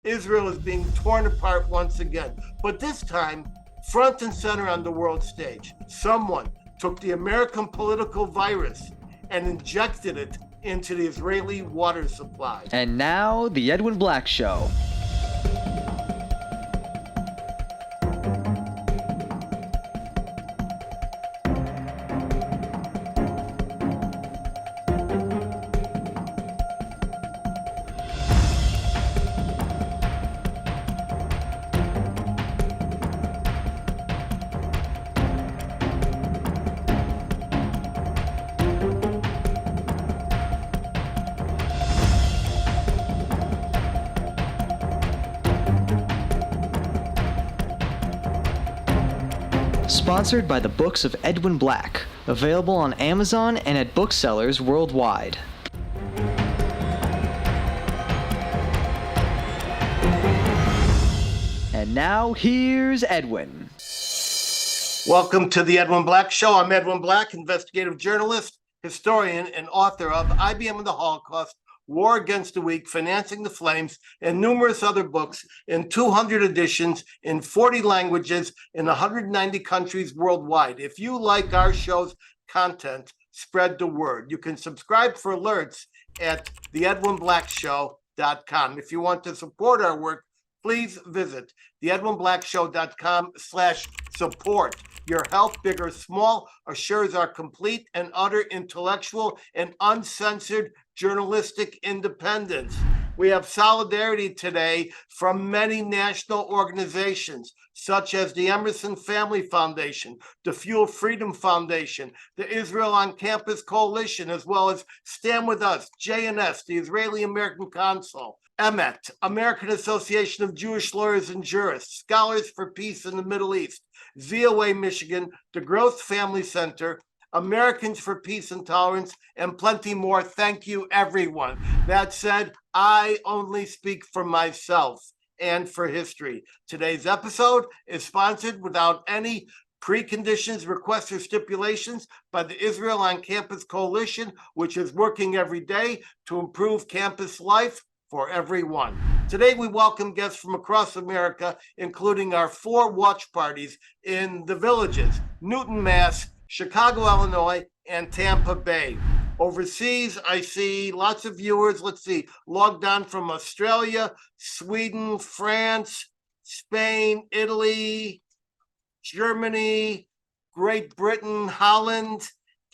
Israel is being torn apart once again, but this time, front and center on the world stage. Someone took the American political virus and injected it into the Israeli water supply. And now, the Edwin Black Show. Sponsored by the books of Edwin Black, available on Amazon and at booksellers worldwide. And now, here's Edwin. Welcome to the Edwin Black Show. I'm Edwin Black, investigative journalist, historian, and author of IBM and the Holocaust, War Against the Weak, Financing the Flames, and numerous other books in 200 editions in 40 languages in 190 countries worldwide. If you like our show's content, spread the word. You can subscribe for alerts at theedwinblackshow.com. If you want to support our work, please visit theedwinblackshow.com/support. Your help, big or small, assures our complete and utter intellectual and uncensored journalistic independence. We have solidarity today from many national organizations, such as the Emerson Family Foundation, the Fuel Freedom Foundation, the Israel on Campus Coalition, as well as Stand With Us, JNS, the Israeli American Council, EMET, American Association of Jewish Lawyers and Jurists, Scholars for Peace in the Middle East, ZOA Michigan, the Growth Family Center, Americans for Peace and Tolerance, and plenty more. Thank you, everyone. That said, I only speak for myself and for history. Today's episode is sponsored without any preconditions, requests, or stipulations by the Israel on Campus Coalition, which is working every day to improve campus life for everyone. Today, we welcome guests from across America, including our 4 watch parties in the villages, Newton, Mass., Chicago, Illinois, and Tampa Bay. Overseas, I see lots of viewers, logged on from Australia, Sweden, France, Spain, Italy, Germany, Great Britain, Holland,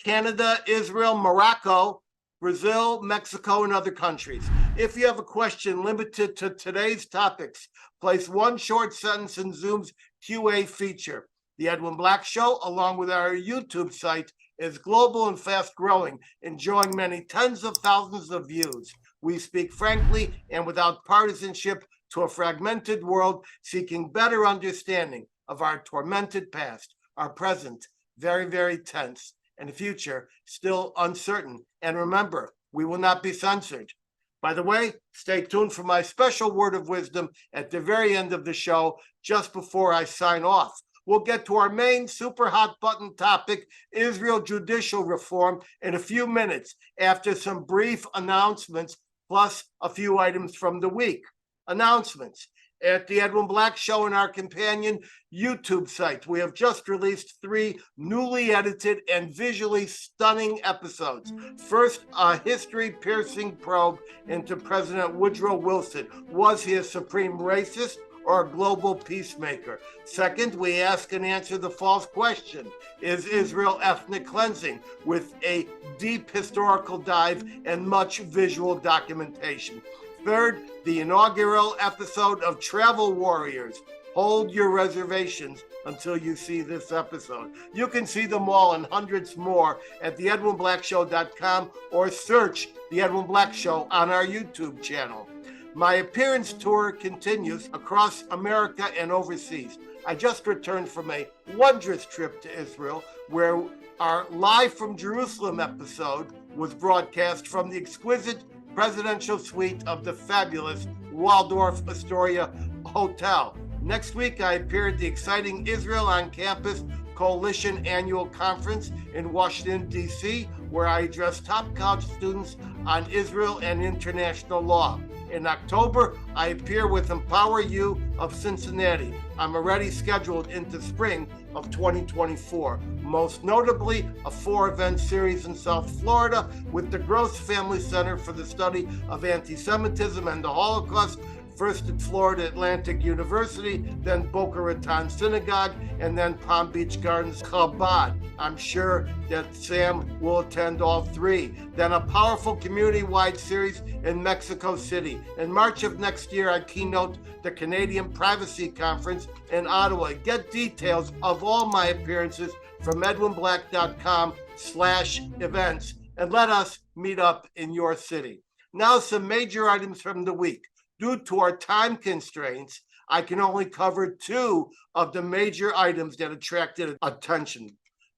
Canada, Israel, Morocco, Brazil, Mexico, and other countries. If you have a question limited to today's topics, place one short sentence in Zoom's QA feature. The Edwin Black Show, along with our YouTube site, is global and fast growing, enjoying many tens of thousands of views. We speak frankly and without partisanship to a fragmented world seeking better understanding of our tormented past, our present, very, very tense, and the future still uncertain. And remember, we will not be censored. By the way, stay tuned for my special word of wisdom at the very end of the show, just before I sign off. We'll get to our main super hot button topic, Israel Judicial Reform, in a few minutes after some brief announcements, plus a few items from the week. Announcements. At the Edwin Black Show and our companion YouTube site, we have just released 3 newly edited and visually stunning episodes. First, a history-piercing probe into President Woodrow Wilson. Was he a supreme racist or a global peacemaker? Second, we ask and answer the false question, is Israel ethnic cleansing? With a deep historical dive and much visual documentation. Third, the inaugural episode of Travel Warriors. Hold your reservations until you see this episode. You can see them all and hundreds more at theedwinblackshow.com or search The Edwin Black Show on our YouTube channel. My appearance tour continues across America and overseas. I just returned from a wondrous trip to Israel, where our Live from Jerusalem episode was broadcast from the exquisite presidential suite of the fabulous Waldorf Astoria Hotel. Next week, I appear at the exciting Israel on Campus Coalition Annual Conference in Washington, D.C., where I address top college students on Israel and international law. In October, I appear with Empower You of Cincinnati. I'm already scheduled into spring of 2024. Most notably, a 4-event series in South Florida with the Gross Family Center for the Study of Anti-Semitism and the Holocaust, first at Florida Atlantic University, then Boca Raton Synagogue, and then Palm Beach Gardens Chabad. I'm sure that Sam will attend all three. Then a powerful community-wide series in Mexico City. In March of next year, I keynote the Canadian Privacy Conference in Ottawa. Get details of all my appearances from edwinblack.com/events, and let us meet up in your city. Now, some major items from the week. Due to our time constraints, I can only cover 2 of the major items that attracted attention.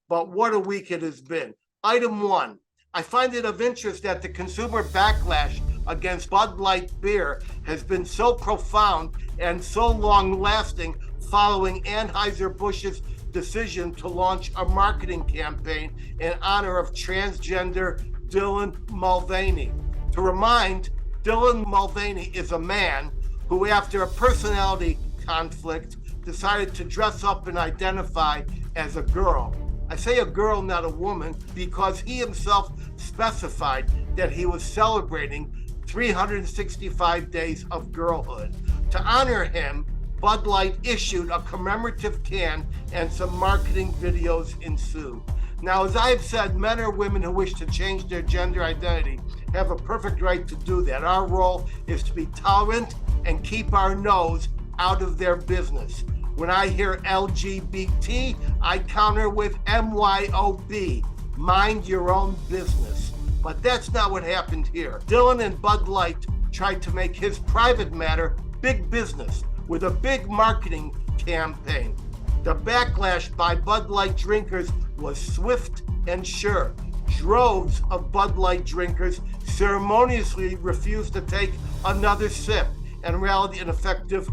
But what a week it has been. Item 1, I find it of interest that the consumer backlash against Bud Light beer has been so profound and so long-lasting following Anheuser-Busch's decision to launch a marketing campaign in honor of transgender Dylan Mulvaney. To remind, Dylan Mulvaney is a man who, after a personality conflict, decided to dress up and identify as a girl. I say a girl, not a woman, because he himself specified that he was celebrating 365 days of girlhood. To honor him, Bud Light issued a commemorative can and some marketing videos ensued. Now, as I've said, men or women who wish to change their gender identity have a perfect right to do that. Our role is to be tolerant and keep our nose out of their business. When I hear LGBT, I counter with MYOB, mind your own business. But that's not what happened here. Dylan and Bud Light tried to make his private matter big business with a big marketing campaign. The backlash by Bud Light drinkers was swift and sure. Droves of Bud Light drinkers ceremoniously refused to take another sip and rallied an effective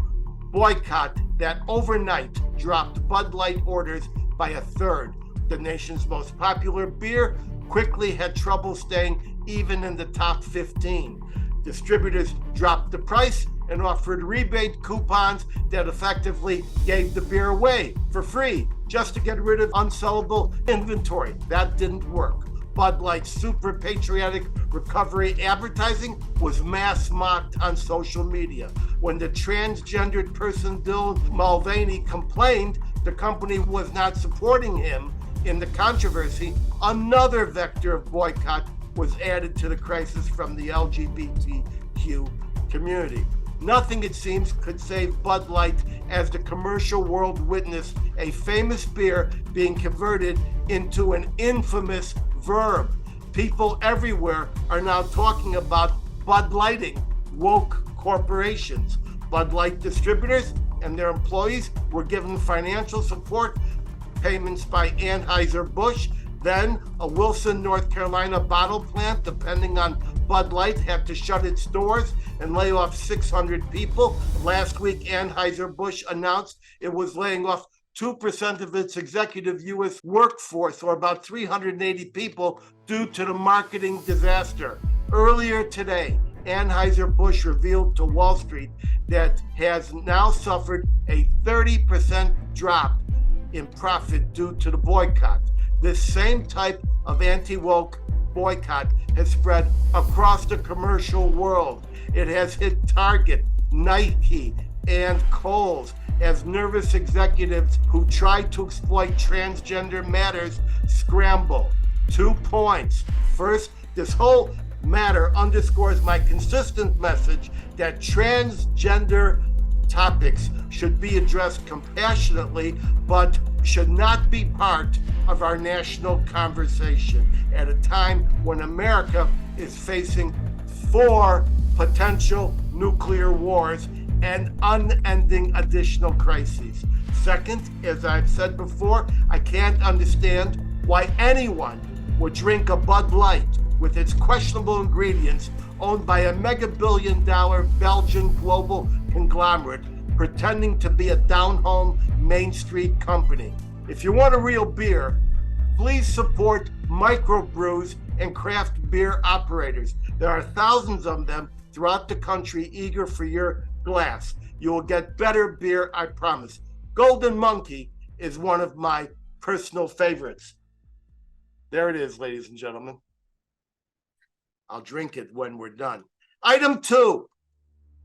boycott that overnight dropped Bud Light orders by a third. The nation's most popular beer quickly had trouble staying even in the top 15. Distributors dropped the price and offered rebate coupons that effectively gave the beer away for free just to get rid of unsellable inventory. That didn't work. Bud Light's super patriotic recovery advertising was mass mocked on social media. When the transgendered person Dylan Mulvaney complained the company was not supporting him in the controversy, another vector of boycott was added to the crisis from the LGBTQ community. Nothing, it seems, could save Bud Light as the commercial world witnessed a famous beer being converted into an infamous verb. People everywhere are now talking about Bud Lighting woke corporations. Bud Light distributors and their employees were given financial support payments by Anheuser-Busch. Then a Wilson, North Carolina bottle plant, depending on Bud Light, had to shut its doors and lay off 600 people. Last week, Anheuser-Busch announced it was laying off 2% of its executive U.S. workforce, or about 380 people, due to the marketing disaster. Earlier today, Anheuser-Busch revealed to Wall Street that has now suffered a 30% drop in profit due to the boycott. This same type of anti-woke boycott has spread across the commercial world. It has hit Target, Nike, and Kohl's as nervous executives who try to exploit transgender matters scramble. 2 points. First, this whole matter underscores my consistent message that transgender topics should be addressed compassionately, but should not be part of our national conversation at a time when America is facing 4 potential nuclear wars and unending additional crises. Second, as I've said before, I can't understand why anyone would drink a Bud Light with its questionable ingredients owned by a mega-billion-dollar Belgian global conglomerate pretending to be a down-home Main Street company. If you want a real beer, please support microbrews and craft beer operators. There are thousands of them throughout the country eager for your glass. You will get better beer, I promise. Golden Monkey is one of my personal favorites. There it is, ladies and gentlemen. I'll drink it when we're done. Item 2.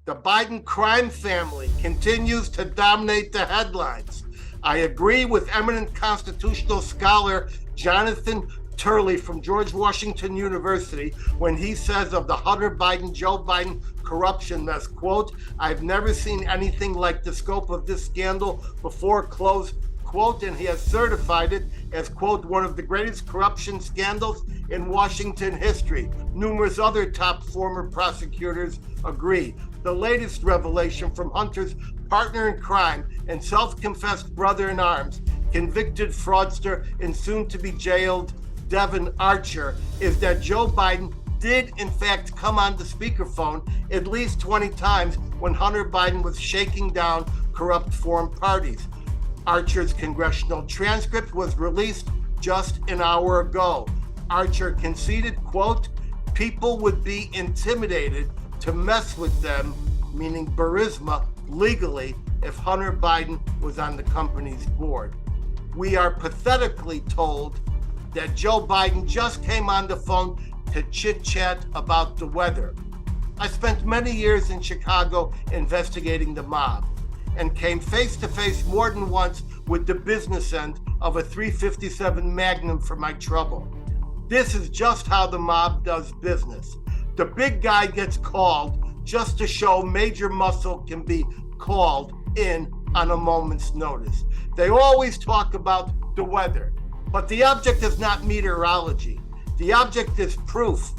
The Biden crime family continues to dominate the headlines. I agree with eminent constitutional scholar Jonathan Turley from George Washington University when he says of the Hunter Biden, Joe Biden corruption mess, quote, "I've never seen anything like the scope of this scandal before," close quote, and he has certified it as, quote, "one of the greatest corruption scandals in Washington history." Numerous other top former prosecutors agree. The latest revelation from Hunter's partner in crime and self-confessed brother in arms, convicted fraudster and soon-to-be jailed Devin Archer, is that Joe Biden did in fact come on the speakerphone at least 20 times when Hunter Biden was shaking down corrupt foreign parties. Archer's congressional transcript was released just an hour ago. Archer conceded, quote, "People would be intimidated to mess with them," meaning Burisma, legally if Hunter Biden was on the company's board. We are pathetically told that Joe Biden just came on the phone to chit-chat about the weather. I spent many years in Chicago investigating the mob and came face-to-face more than once with the business end of a .357 Magnum for my trouble. This is just how the mob does business. The big guy gets called just to show major muscle can be called in on a moment's notice. They always talk about the weather, but the object is not meteorology. The object is proof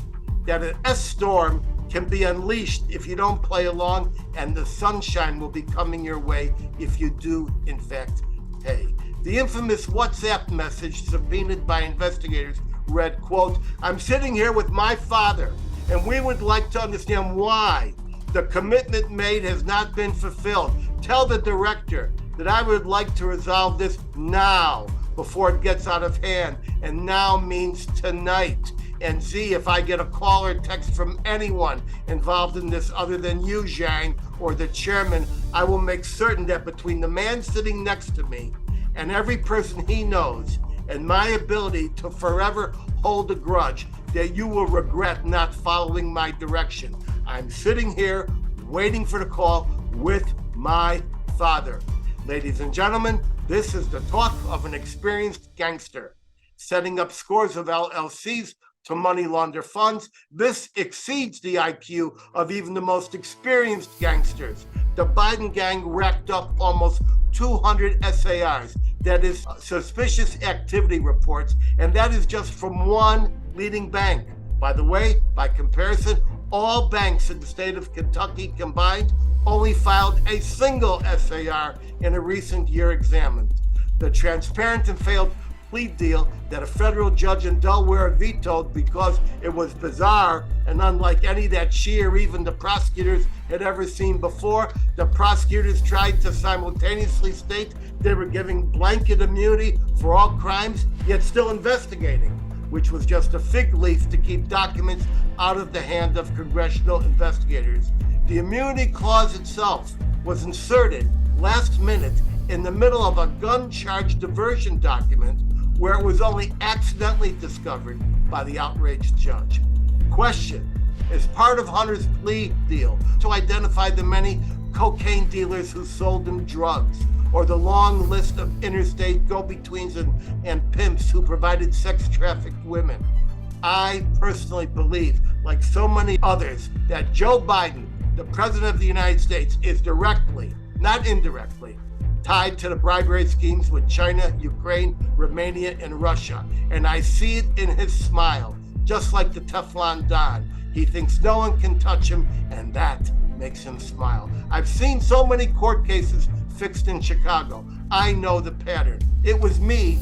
that an S-storm can be unleashed if you don't play along, and the sunshine will be coming your way if you do, in fact, pay. The infamous WhatsApp message subpoenaed by investigators read, quote, "I'm sitting here with my father, and we would like to understand why the commitment made has not been fulfilled. Tell the director that I would like to resolve this now before it gets out of hand." And now means tonight. And Z, if I get a call or text from anyone involved in this other than you, Zhang, or the chairman, I will make certain that between the man sitting next to me and every person he knows, and my ability to forever hold a grudge, that you will regret not following my direction. I'm sitting here waiting for the call with my father. Ladies and gentlemen, this is the talk of an experienced gangster, setting up scores of LLCs to money launder funds. This exceeds the IQ of even the most experienced gangsters. The Biden gang racked up almost 200 SARs, that is suspicious activity reports, and that is just from one leading bank. By the way, by comparison, all banks in the state of Kentucky combined only filed a single SAR in a recent year examined. The transparent and failed plea deal that a federal judge in Delaware vetoed because it was bizarre and unlike any that she or even the prosecutors had ever seen before. The prosecutors tried to simultaneously state they were giving blanket immunity for all crimes, yet still investigating, which was just a fig leaf to keep documents out of the hand of congressional investigators. The immunity clause itself was inserted last minute in the middle of a gun charge diversion document where it was only accidentally discovered by the outraged judge. Question: as part of Hunter's plea deal to identify the many cocaine dealers who sold him drugs, or the long list of interstate go-betweens and pimps who provided sex-trafficked women, I personally believe, like so many others, that Joe Biden, the President of the United States, is directly, not indirectly, tied to the bribery schemes with China, Ukraine, Romania, and Russia. And I see it in his smile, just like the Teflon Don. He thinks no one can touch him, and that makes him smile. I've seen so many court cases fixed in Chicago. I know the pattern. It was me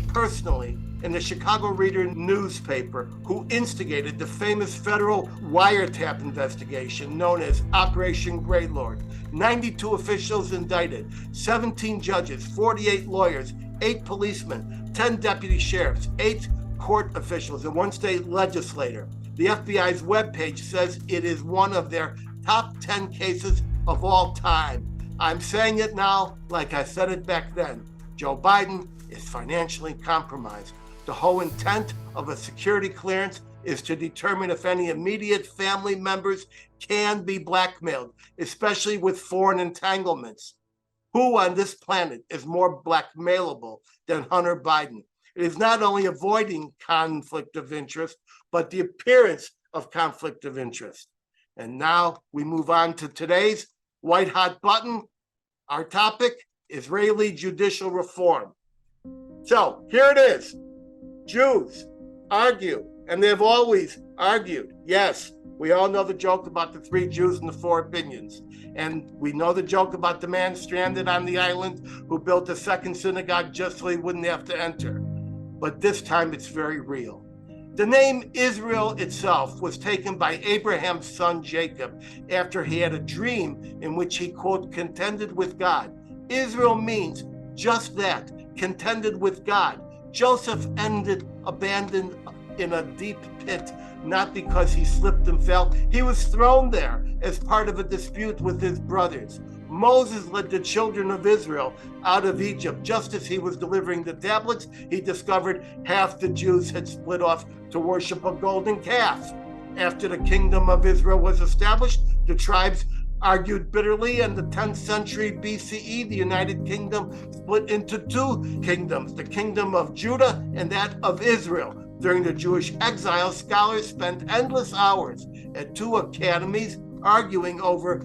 personally, in the Chicago Reader newspaper, who instigated the famous federal wiretap investigation known as Operation Greylord. 92 officials indicted, 17 judges, 48 lawyers, 8 policemen, 10 deputy sheriffs, 8 court officials, and 1 state legislator. The FBI's webpage says it is one of their top 10 cases of all time. I'm saying it now like I said it back then. Joe Biden is financially compromised. The whole intent of a security clearance is to determine if any immediate family members can be blackmailed, especially with foreign entanglements. Who on this planet is more blackmailable than Hunter Biden? It is not only avoiding conflict of interest, but the appearance of conflict of interest. And now we move on to today's white hot button. Our topic, Israeli judicial reform. So here it is. Jews argue, and they've always argued. Yes, we all know the joke about the 3 Jews and the 4 opinions. And we know the joke about the man stranded on the island who built a second synagogue just so he wouldn't have to enter. But this time it's very real. The name Israel itself was taken by Abraham's son Jacob after he had a dream in which he, quote, contended with God. Israel means just that, contended with God. Joseph ended abandoned in a deep pit, not because he slipped and fell. He was thrown there as part of a dispute with his brothers. Moses led the children of Israel out of Egypt. Just as he was delivering the tablets, he discovered half the Jews had split off to worship a golden calf. After the kingdom of Israel was established, the tribes argued bitterly. In the 10th century BCE, the United Kingdom split into 2 kingdoms, the kingdom of Judah and that of Israel. During the Jewish exile, scholars spent endless hours at 2 academies arguing over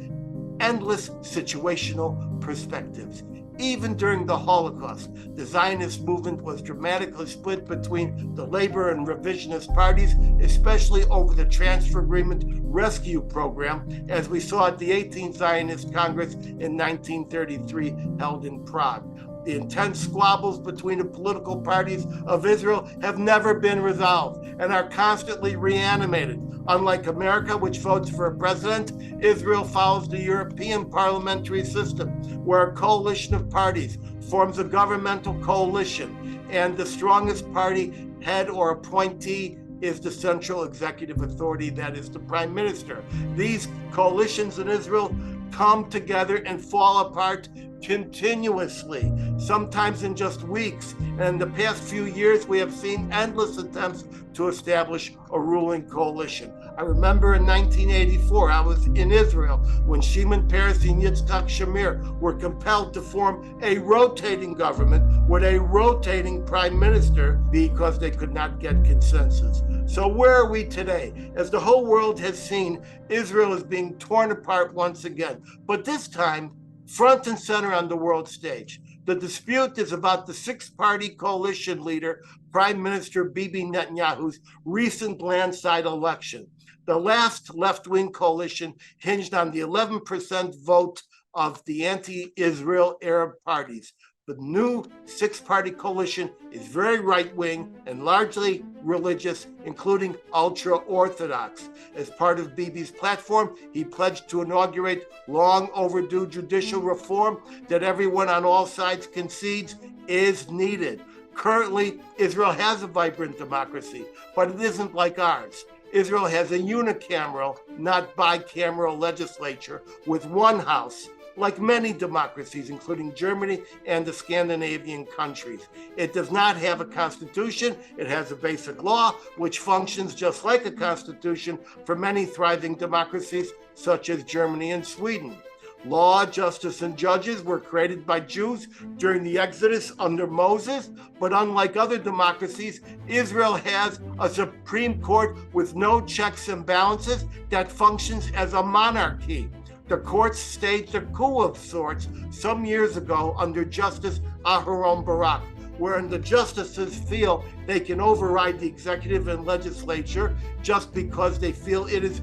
endless situational perspectives. Even during the Holocaust, the Zionist movement was dramatically split between the labor and revisionist parties, especially over the transfer agreement rescue program, as we saw at the 18th Zionist Congress in 1933 held in Prague. The intense squabbles between the political parties of Israel have never been resolved and are constantly reanimated. Unlike America, which votes for a president, Israel follows the European parliamentary system, where a coalition of parties forms a governmental coalition, and the strongest party head or appointee is the central executive authority, that is the prime minister. These coalitions in Israel come together and fall apart continuously, sometimes in just weeks. And in the past few years, we have seen endless attempts to establish a ruling coalition. I remember in 1984, I was in Israel when Shimon Peres and Yitzhak Shamir were compelled to form a rotating government with a rotating prime minister because they could not get consensus. So where are we today? As the whole world has seen, Israel is being torn apart once again, but this time front and center on the world stage. The dispute is about the 6-party coalition leader, Prime Minister Bibi Netanyahu's recent landslide election. The last left-wing coalition hinged on the 11% vote of the anti-Israel Arab parties. The new 6-party coalition is very right-wing and largely religious, including ultra-Orthodox. As part of Bibi's platform, he pledged to inaugurate long-overdue judicial reform that everyone on all sides concedes is needed. Currently, Israel has a vibrant democracy, but it isn't like ours. Israel has a unicameral, not bicameral legislature with one house, like many democracies, including Germany and the Scandinavian countries. It does not have a constitution. It has a basic law, which functions just like a constitution for many thriving democracies, such as Germany and Sweden. Law, justice, and judges were created by Jews during the Exodus under Moses, but unlike other democracies, Israel has a Supreme Court with no checks and balances that functions as a monarchy. The courts staged a coup of sorts some years ago under Justice Aharon Barak, wherein the justices feel they can override the executive and legislature just because they feel it is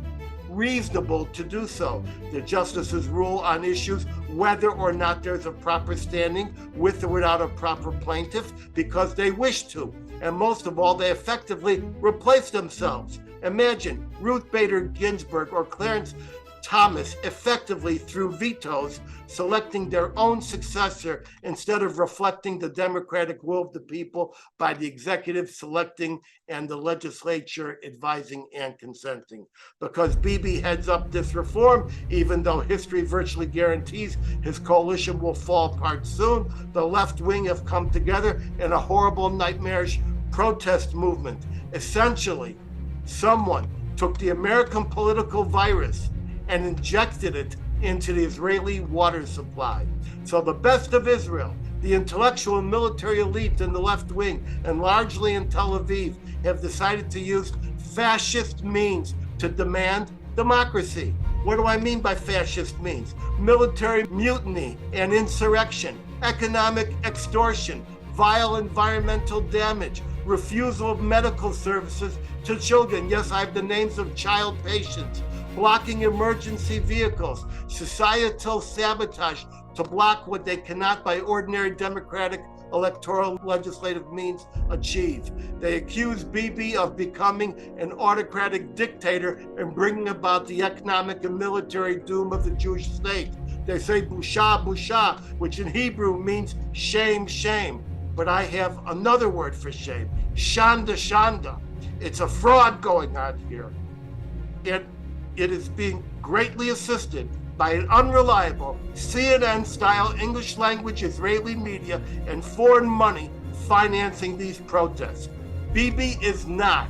reasonable to do so. The justices rule on issues whether or not there's a proper standing with or without a proper plaintiff because they wish to. And most of all, they effectively replace themselves. Imagine Ruth Bader Ginsburg or Clarence Thomas effectively through vetoes, selecting their own successor instead of reflecting the democratic will of the people by the executive selecting and the legislature advising and consenting. Because Bibi heads up this reform, even though history virtually guarantees his coalition will fall apart soon, the left wing have come together in a horrible, nightmarish protest movement. Essentially, someone took the American political virus and injected it into the Israeli water supply. So the best of Israel, the intellectual and military elite in the left wing, and largely in Tel Aviv, have decided to use fascist means to demand democracy. What do I mean by fascist means? Military mutiny and insurrection, economic extortion, vile environmental damage, refusal of medical services to children. Yes, I have the names of child patients. Blocking emergency vehicles, societal sabotage to block what they cannot by ordinary democratic electoral legislative means achieve. They accuse Bibi of becoming an autocratic dictator and bringing about the economic and military doom of the Jewish state. They say busha, busha, which in Hebrew means shame, shame. But I have another word for shame, shanda, shanda. It's a fraud going on here. It is being greatly assisted by an unreliable CNN-style English language Israeli media and foreign money financing these protests. Bibi is not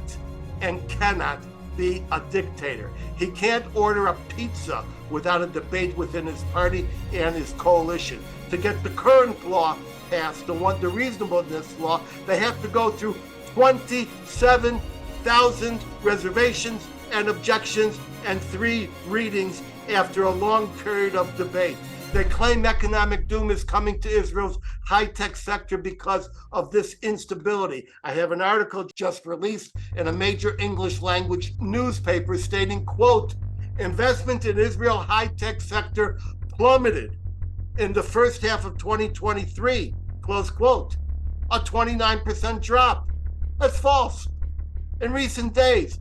and cannot be a dictator. He can't order a pizza without a debate within his party and his coalition. To get the current law passed, the reasonableness law, they have to go through 27,000 reservations and objections and 3 readings after a long period of debate. They claim economic doom is coming to Israel's high-tech sector because of this instability. I have an article just released in a major English language newspaper stating, quote, investment in Israel high-tech sector plummeted in the first half of 2023, close quote, a 29% drop. That's false. In recent days,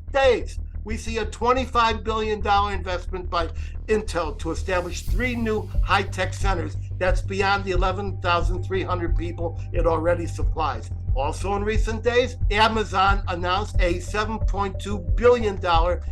we see a $25 billion investment by Intel to establish 3 new high-tech centers. That's beyond the 11,300 people it already supplies. Also in recent days, Amazon announced a $7.2 billion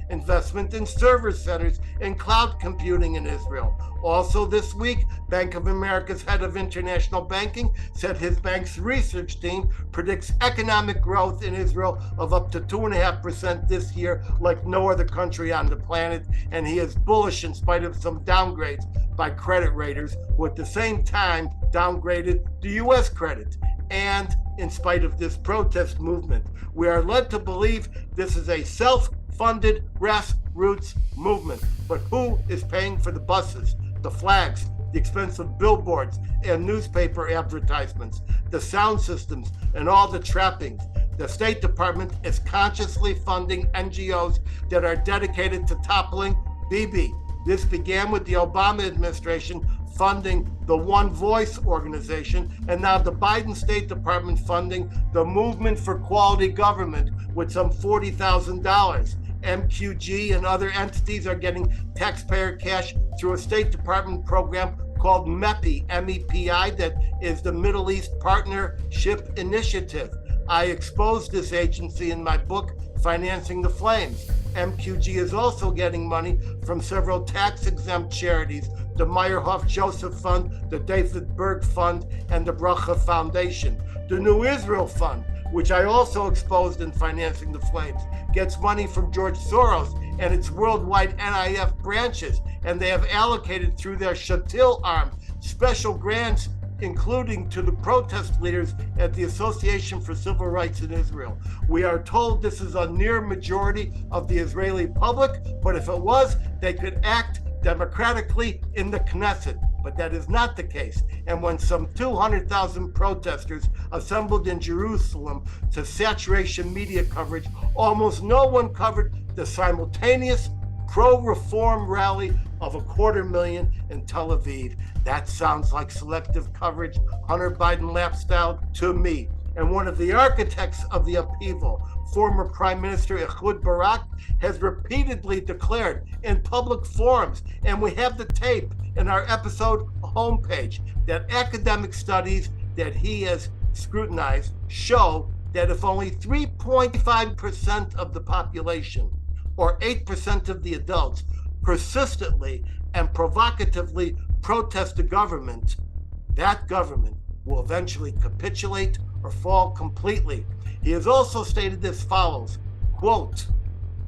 investment in server centers and cloud computing in Israel. Also this week, Bank of America's head of international banking said his bank's research team predicts economic growth in Israel of up to 2.5% this year, like no other country on the planet, and he is bullish in spite of some downgrades by credit raters, who at the same time downgraded the U.S. credit. And in spite of this protest movement, we are led to believe this is a self-funded grassroots movement. But who is paying for the buses, the flags, the expensive billboards and newspaper advertisements, the sound systems, and all the trappings? The State Department is consciously funding NGOs that are dedicated to toppling Bibi. This began with the Obama administration funding the One Voice organization, and now the Biden State Department funding the Movement for Quality Government with some $40,000. MQG and other entities are getting taxpayer cash through a State Department program called MEPI, M-E-P-I, that is the Middle East Partnership Initiative. I exposed this agency in my book, Financing the Flames. MQG is also getting money from several tax-exempt charities, the Meyerhoff Joseph Fund, the David Berg Fund, and the Bracha Foundation. The New Israel Fund, which I also exposed in Financing the Flames, gets money from George Soros and its worldwide NIF branches, and they have allocated through their Shatil arm special grants, including to the protest leaders at the Association for Civil Rights in Israel. We are told this is a near majority of the Israeli public, but if it was, they could act democratically in the Knesset. But that is not the case. And when some 200,000 protesters assembled in Jerusalem to saturation media coverage, almost no one covered the simultaneous pro-reform rally of 250,000 in Tel Aviv. That sounds like selective coverage, Hunter Biden lap style to me. and one of the architects of the upheaval, former Prime Minister Ehud Barak, has repeatedly declared in public forums, and we have the tape in our episode homepage, that academic studies that he has scrutinized show that if only 3.5% of the population, or 8% of the adults, persistently and provocatively protest the government, that government will eventually capitulate or fall completely. He has also stated as follows, quote,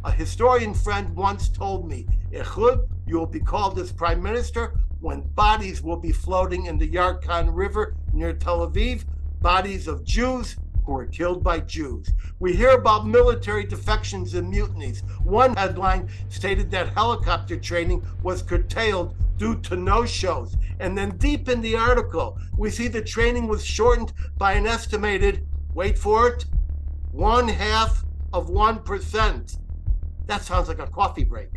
"A historian friend once told me, Ehud, you will be called as prime minister when bodies will be floating in the Yarkon River near Tel Aviv, bodies of Jews who were killed by Jews." We hear about military defections and mutinies. One headline stated that helicopter training was curtailed due to no-shows. And then deep in the article, we see the training was shortened by an estimated, wait for it, 0.5%. That sounds like a coffee break.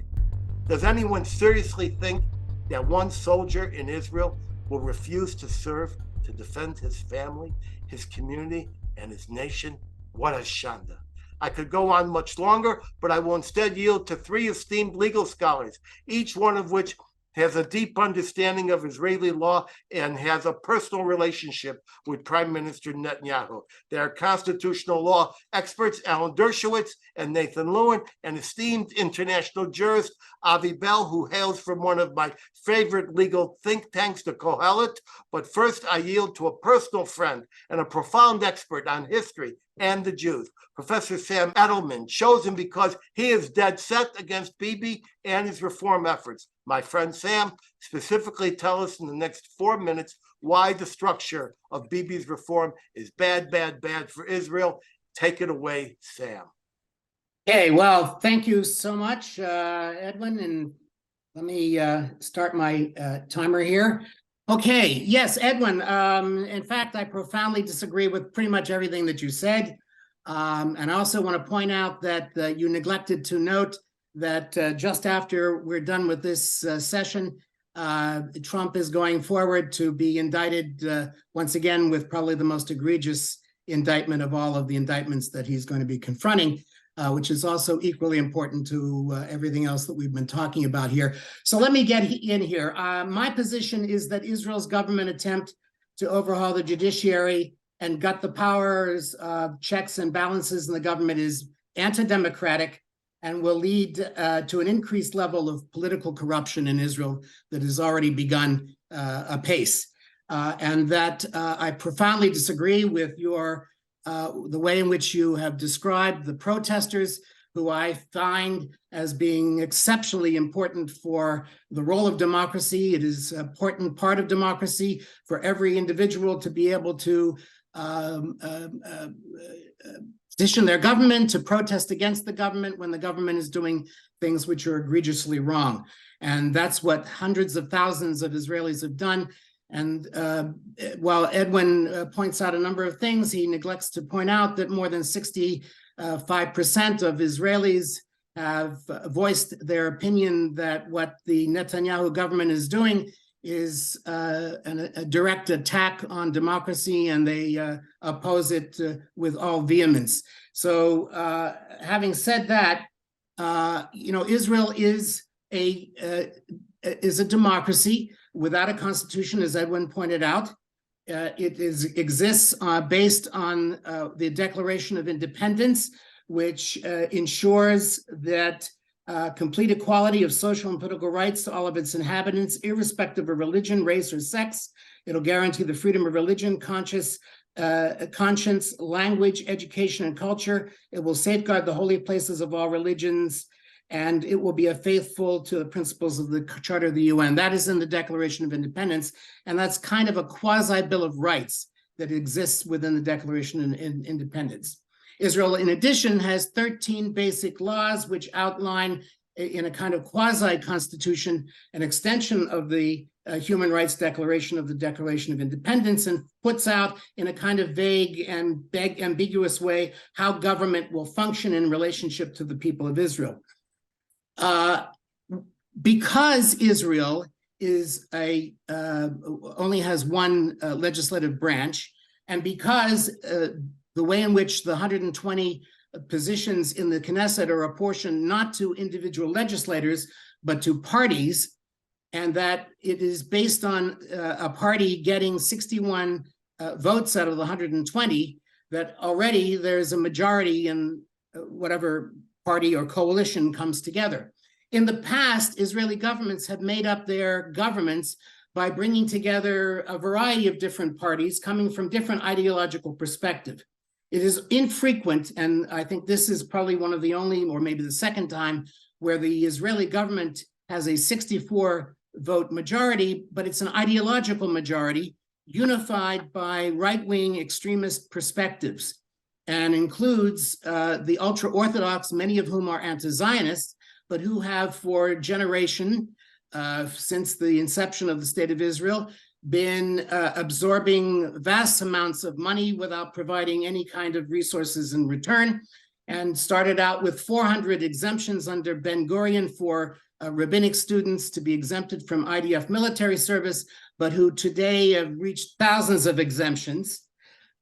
Does anyone seriously think that one soldier in Israel will refuse to serve to defend his family, his community, and his nation? What a shanda. I could go on much longer, but I will instead yield to three esteemed legal scholars, each one of which has a deep understanding of Israeli law and has a personal relationship with Prime Minister Netanyahu. They are constitutional law experts, Alan Dershowitz and Nathan Lewin, and esteemed international jurist, Avi Bell, who hails from one of my favorite legal think tanks, the Kohelet. But first, I yield to a personal friend and a profound expert on history and the Jews, Professor Sam Edelman, chosen because he is dead set against Bibi and his reform efforts. My friend Sam, specifically tell us in the next 4 minutes why the structure of Bibi's reform is bad, bad, bad for Israel. Take it away, Sam. Okay, well, thank you so much, Edwin, and let me start my timer here. Okay, yes, Edwin, in fact, I profoundly disagree with pretty much everything that you said. And I also want to point out that you neglected to note that just after we're done with this session, Trump is going forward to be indicted once again with probably the most egregious indictment of all of the indictments that he's going to be confronting, which is also equally important to everything else that we've been talking about here. So let me get in here. My position is that Israel's government attempt to overhaul the judiciary and gut the powers of checks and balances in the government is anti-democratic and will lead to an increased level of political corruption in Israel that has already begun apace. And that I profoundly disagree with the way in which you have described the protesters, who I find as being exceptionally important for the role of democracy. It is an important part of democracy for every individual to be able to petition their government, to protest against the government when the government is doing things which are egregiously wrong. And that's what hundreds of thousands of Israelis have done. And while Edwin points out a number of things, he neglects to point out that more than 65% of Israelis have voiced their opinion that what the Netanyahu government is doing is a direct attack on democracy, and they oppose it with all vehemence. So having said that, Israel is a democracy without a constitution, as Edwin pointed out. It exists based on the Declaration of Independence, which ensures that complete equality of social and political rights to all of its inhabitants, irrespective of religion, race, or sex. It'll guarantee the freedom of religion, conscience, language, education, and culture. It will safeguard the holy places of all religions, and it will be faithful to the principles of the Charter of the UN. That is in the Declaration of Independence, and that's kind of a quasi-Bill of Rights that exists within the Declaration of Independence. Israel, in addition, has 13 basic laws which outline, in a kind of quasi-constitution, an extension of the Human Rights Declaration of the Declaration of Independence, and puts out in a kind of vague and ambiguous way how government will function in relationship to the people of Israel. Because Israel is only has one legislative branch, and because the way in which the 120 positions in the Knesset are apportioned not to individual legislators, but to parties, and that it is based on a party getting 61 votes out of the 120, that already there's a majority in whatever party or coalition comes together. In the past, Israeli governments have made up their governments by bringing together a variety of different parties coming from different ideological perspectives. It is infrequent, and I think this is probably one of the only, or maybe the second time, where the Israeli government has a 64-vote majority, but it's an ideological majority unified by right-wing extremist perspectives, and includes the ultra-Orthodox, many of whom are anti-Zionists, but who have for a generation, since the inception of the State of Israel, been absorbing vast amounts of money without providing any kind of resources in return, and started out with 400 exemptions under Ben-Gurion for rabbinic students to be exempted from IDF military service, but who today have reached thousands of exemptions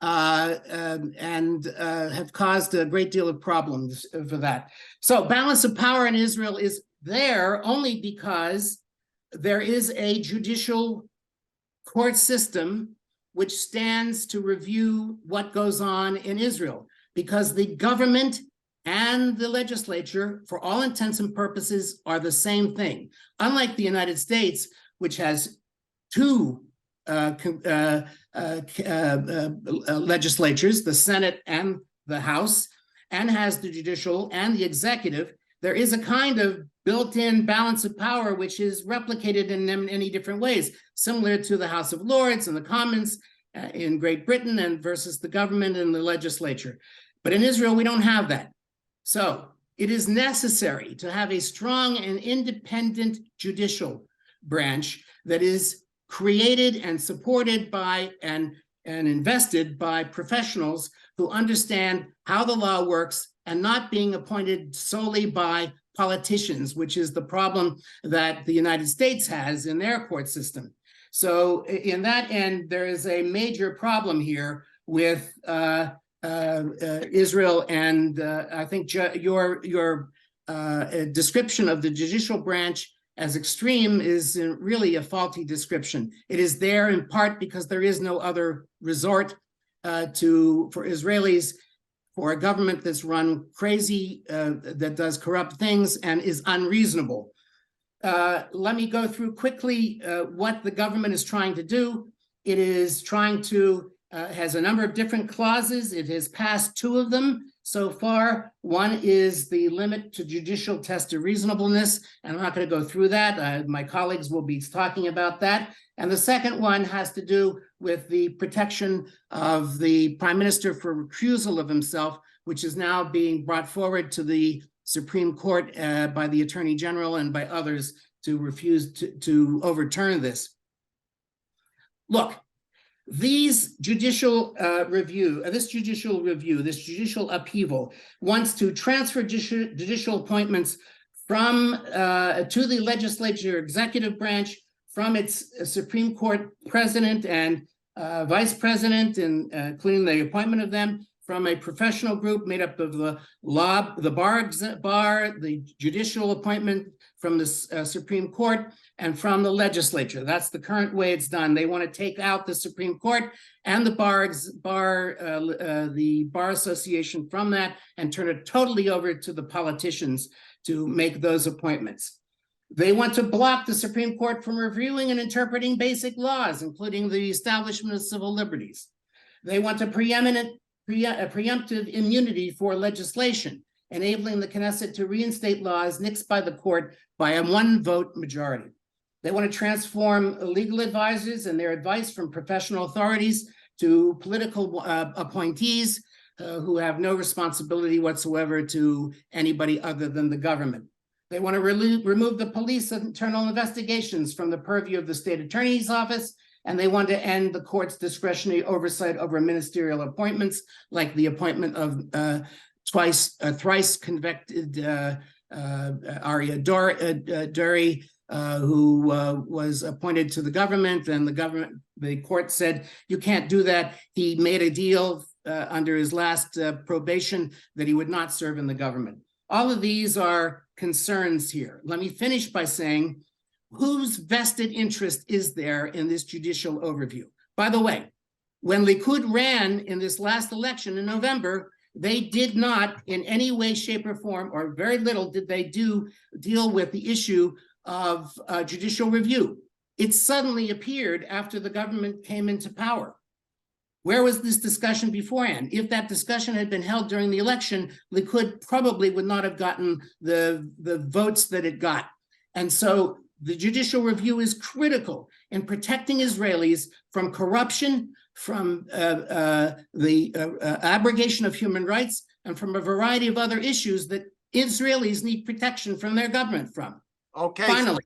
and have caused a great deal of problems for that. So balance of power in Israel is there only because there is a judicial court system which stands to review what goes on in Israel, because the government and the legislature, for all intents and purposes, are the same thing. Unlike the United States, which has two legislatures, the Senate and the House, and has the judicial and the executive, there is a kind of built-in balance of power which is replicated in many different ways, similar to the House of Lords and the Commons in Great Britain and versus the government and the legislature. But in Israel, we don't have that. So it is necessary to have a strong and independent judicial branch that is created and supported by and invested by professionals who understand how the law works and not being appointed solely by politicians, which is the problem that the United States has in their court system. So in that end, there is a major problem here with Israel, and I think your description of the judicial branch as extreme is really a faulty description. It is there in part because there is no other resort for Israelis, for a government that's run crazy, that does corrupt things and is unreasonable. Let me go through quickly what the government is trying to do. It is trying to, has a number of different clauses. It has passed two of them so far. One is the limit to judicial test of reasonableness, and I'm not going to go through that. My colleagues will be talking about that. And the second one has to do with the protection of the Prime Minister for recusal of himself, which is now being brought forward to the Supreme Court by the Attorney General and by others to refuse to overturn this. Look, this judicial upheaval wants to transfer judicial appointments from to the legislature executive branch, from its Supreme Court president and vice president, and including the appointment of them, from a professional group made up of the bar, the judicial appointment from the Supreme Court, and from the legislature. That's the current way it's done. They want to take out the Supreme Court and the Bar Association from that and turn it totally over to the politicians to make those appointments. They want to block the Supreme Court from reviewing and interpreting basic laws, including the establishment of civil liberties. They want a preemptive immunity for legislation, enabling the Knesset to reinstate laws nixed by the court by a one-vote majority. They want to transform legal advisors and their advice from professional authorities to political appointees who have no responsibility whatsoever to anybody other than the government. They want to remove the police internal investigations from the purview of the state attorney's office, and they want to end the court's discretionary oversight over ministerial appointments, like the appointment of thrice convicted Aria Duri, who was appointed to the government, and the court said, you can't do that. He made a deal under his last probation that he would not serve in the government. All of these are concerns here. Let me finish by saying, whose vested interest is there in this judicial overview? By the way, when Likud ran in this last election in November, they did not in any way, shape, or form, or very little did they deal with the issue of judicial review. It suddenly appeared after the government came into power. Where was this discussion beforehand? If that discussion had been held during the election, Likud probably would not have gotten the votes that it got. And so the judicial review is critical in protecting Israelis from corruption, from the abrogation of human rights, and from a variety of other issues that Israelis need protection from their government from. Okay. Finally,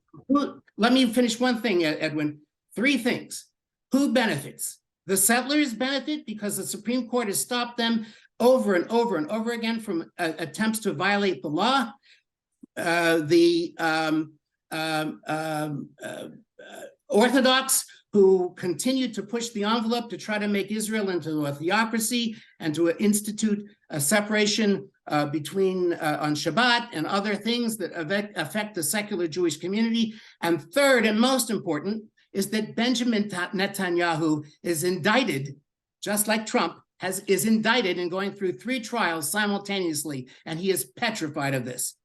let me finish one thing, Edwin. 3 things. Who benefits? The settlers benefit because the Supreme Court has stopped them over and over and over again from attempts to violate the law. Orthodox, who continue to push the envelope to try to make Israel into a theocracy and to institute a separation between on Shabbat and other things that affect the secular Jewish community. And third, and most important, is that Benjamin Netanyahu is indicted, just like Trump is indicted and going through 3 trials simultaneously, and he is petrified of this.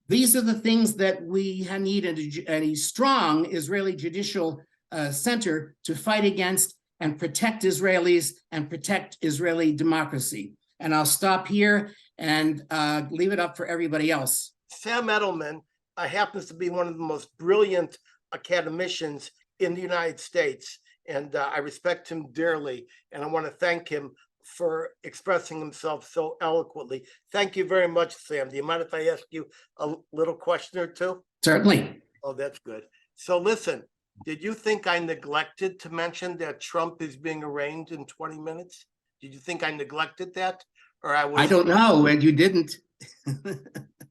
These are the things that we need a strong Israeli judicial center to fight against and protect Israelis and protect Israeli democracy. And I'll stop here and leave it up for everybody else. Sam Edelman happens to be one of the most brilliant academicians in the United States, and I respect him dearly, and I want to thank him for expressing himself so eloquently. Thank you very much, Sam. Do you mind if I ask you a little question or two? Certainly. Oh, that's good. So listen, did you think I neglected to mention that Trump is being arraigned in 20 minutes? Did you think I neglected that? Or I don't know, and you didn't. I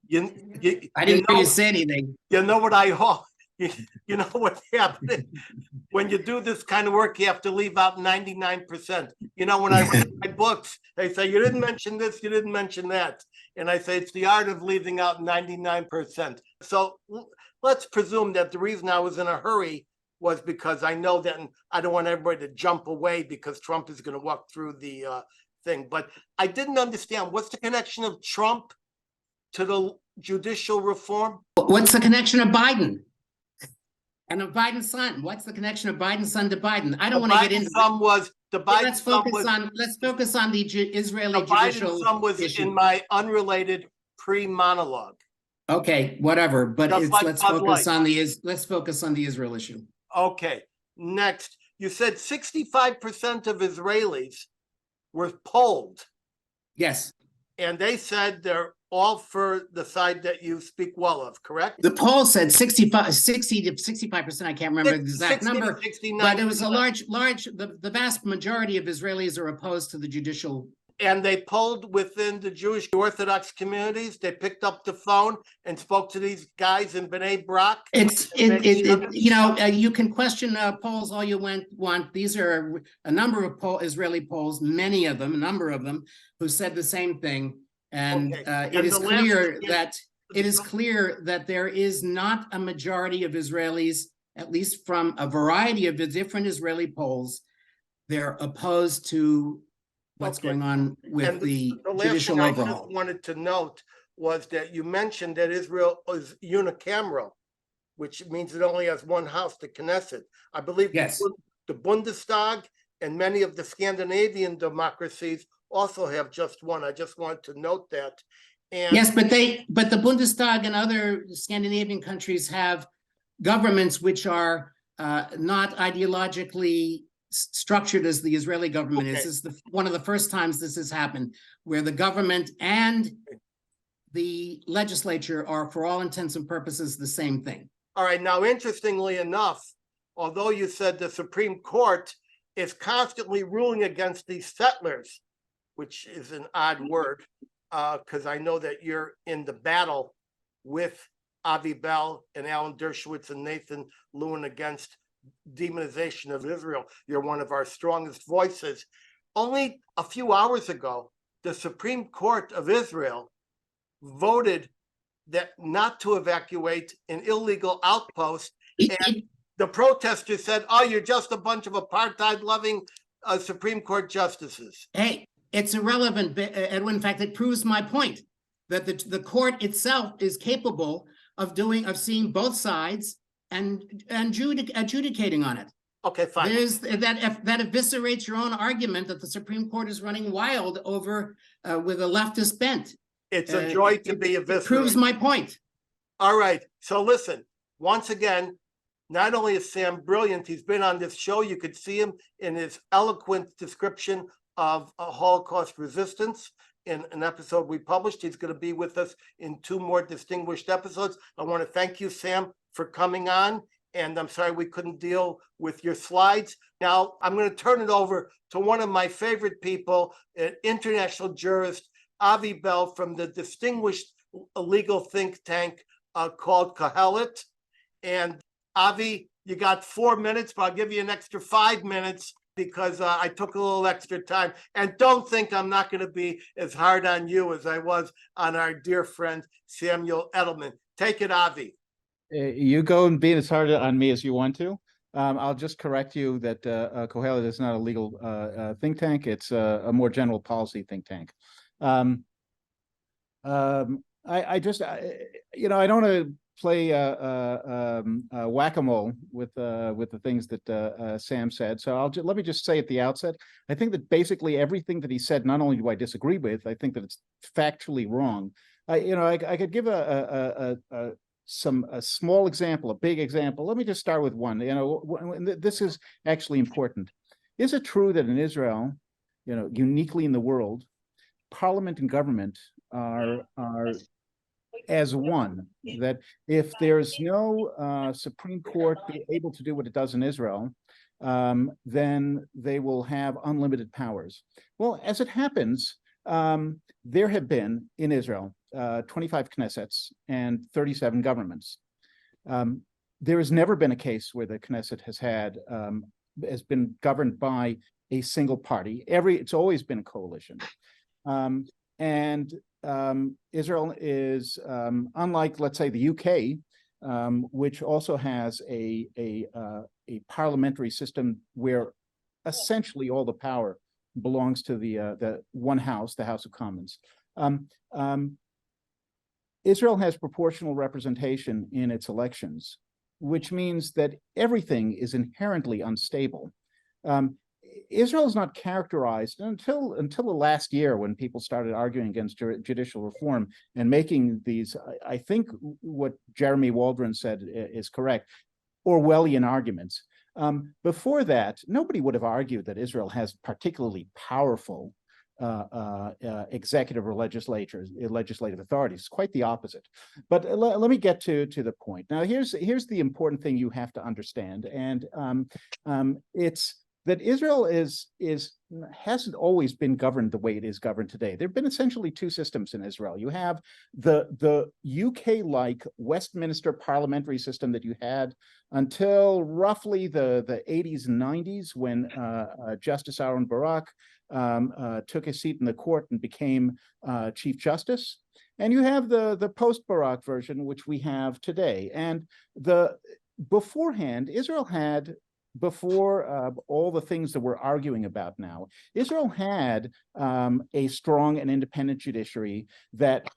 didn't hear you say anything. You know what I hope? You know what happened? When you do this kind of work, you have to leave out 99%. You know, when I read my books, they say, you didn't mention this, you didn't mention that. And I say, it's the art of leaving out 99%. So let's presume that the reason I was in a hurry was because I know that I don't want everybody to jump away because Trump is going to walk through the thing. But I didn't understand, what's the connection of Trump to the judicial reform? What's the connection of Biden? And of Biden's son, what's the connection of Biden's son to Biden? I don't want to get into. Let's focus on the Israeli judicial. The Biden son was in my unrelated pre-monologue. Okay, whatever. But let's focus on the Israel issue. Okay. Next, you said 65% of Israelis were polled. Yes. And they said they're all for the side that you speak well of, correct? The poll said 60 to 65%. I can't remember the exact number, but it was a the vast majority of Israelis are opposed to the judicial. And they polled within the Jewish Orthodox communities. They picked up the phone and spoke to these guys in Bnei Brak. You can question polls all you want. These are a number of Israeli polls, many of them, a number of them, who said the same thing. And it is clear that there is not a majority of Israelis, at least from a variety of the different Israeli polls, they're opposed to what's going on with the judicial overhaul. I just wanted to note was that you mentioned that Israel is unicameral, which means it only has one house, the Knesset. I believe yes. The Bundestag and many of the Scandinavian democracies also have just one. I just wanted to note that. And yes, but the Bundestag and other Scandinavian countries have governments which are not ideologically structured as the Israeli government is. This is one of the first times this has happened, where the government and the legislature are, for all intents and purposes, the same thing. All right. Now, interestingly enough, although you said the Supreme Court is constantly ruling against these settlers, which is an odd word, because I know that you're in the battle with Avi Bell and Alan Dershowitz and Nathan Lewin against demonization of Israel. You're one of our strongest voices. Only a few hours ago, the Supreme Court of Israel voted that not to evacuate an illegal outpost. And the protesters said, oh, you're just a bunch of apartheid-loving Supreme Court justices. Hey, it's irrelevant, Edwin. In fact, it proves my point that the court itself is capable of seeing both sides and adjudicating on it. Okay, fine. That eviscerates your own argument that the Supreme Court is running wild over with a leftist bent. It's a joy to be eviscerated. It proves my point. All right. So listen, once again, not only is Sam brilliant, he's been on this show. You could see him in his eloquent description of Holocaust resistance in an episode we published. He's going to be with us in 2 more distinguished episodes. I want to thank you, Sam, for coming on. And I'm sorry we couldn't deal with your slides. Now, I'm going to turn it over to one of my favorite people, an international jurist, Avi Bell, from the distinguished legal think tank called Kohelet. And Avi, you got 4 minutes, but I'll give you an extra 5 minutes because I took a little extra time. And don't think I'm not going to be as hard on you as I was on our dear friend, Samuel Edelman. Take it, Avi. You go and be as hard on me as you want to. I'll just correct you that Kohelet is not a legal think tank. It's a more general policy think tank. I don't want to play whack-a-mole with the things that Sam said. So let me just say at the outset, I think that basically everything that he said, not only do I disagree with, I think that it's factually wrong. I could give a small example, a big example. Let me just start with one. This is actually important. Is it true that in Israel, uniquely in the world, parliament and government are as one? That if there's no Supreme Court able to do what it does in Israel, then they will have unlimited powers. Well, as it happens, there have been in Israel 25 Knessets and 37 governments. There has never been a case where the Knesset has been governed by a single party. It's always been a coalition. Israel is unlike, let's say, the UK, which also has a parliamentary system where essentially all the power belongs to the one house, the House of Commons. Israel has proportional representation in its elections, which means that everything is inherently unstable. Israel is not characterized until the last year when people started arguing against judicial reform and making these, I think what Jeremy Waldron said is correct, Orwellian arguments. Before that, nobody would have argued that Israel has particularly powerful executive or legislative authorities. It's quite the opposite. But let me get to the point. Now, here's the important thing you have to understand, and it's that Israel hasn't always been governed the way it is governed today. There have been essentially 2 systems in Israel. You have the UK-like Westminster parliamentary system that you had until roughly the 80s and 90s, when Justice Aaron Barak took a seat in the court and became Chief Justice. And you have the post-Barak version, which we have today. And beforehand, Israel had, before all the things that we're arguing about now, Israel had a strong and independent judiciary that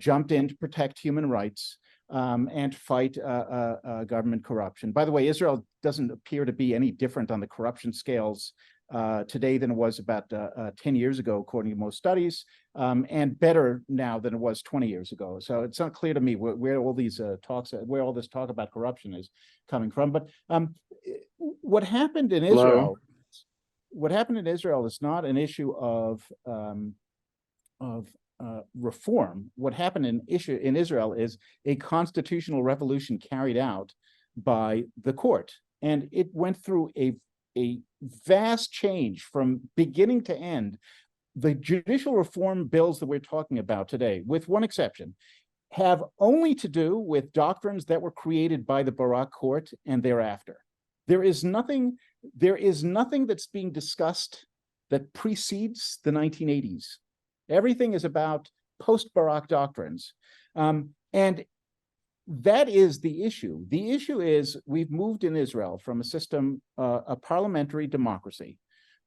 jumped in to protect human rights and fight government corruption. By the way, Israel doesn't appear to be any different on the corruption scales today than it was about 10 years ago, according to most studies, and better now than it was 20 years ago. So it's not clear to me where all these where all this talk about corruption is coming from. But what happened in Israel, is not an issue of reform. What happened in Israel is a constitutional revolution carried out by the court, and it went through a vast change from beginning to end. The judicial reform bills that we're talking about today, with one exception, have only to do with doctrines that were created by the Barak court and thereafter. There is nothing that's being discussed that precedes the 1980s. Everything is about post-Barak doctrines. And that is the issue. The issue is we've moved in Israel from a system, a parliamentary democracy,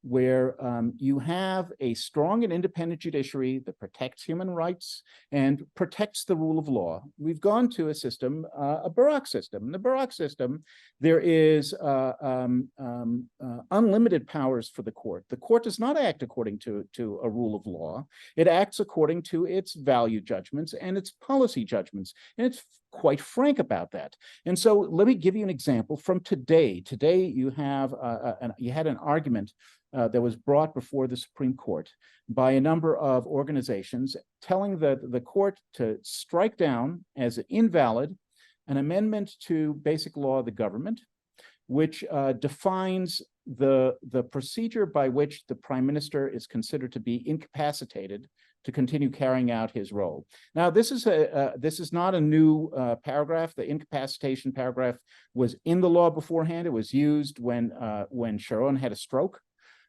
where you have a strong and independent judiciary that protects human rights and protects the rule of law. We've gone to a system, a Barak system. In the Barak system, there is unlimited powers for the court. The court does not act according to a rule of law. It acts according to its value judgments and its policy judgments. And it's quite frank about that. And so let me give you an example from today. Today, you have you had an argument that was brought before the Supreme Court by a number of organizations telling the court to strike down as invalid an amendment to basic law of the government, which defines the procedure by which the prime minister is considered to be incapacitated to continue carrying out his role. Now, this is not a new paragraph. The incapacitation paragraph was in the law beforehand. It was used when Sharon had a stroke.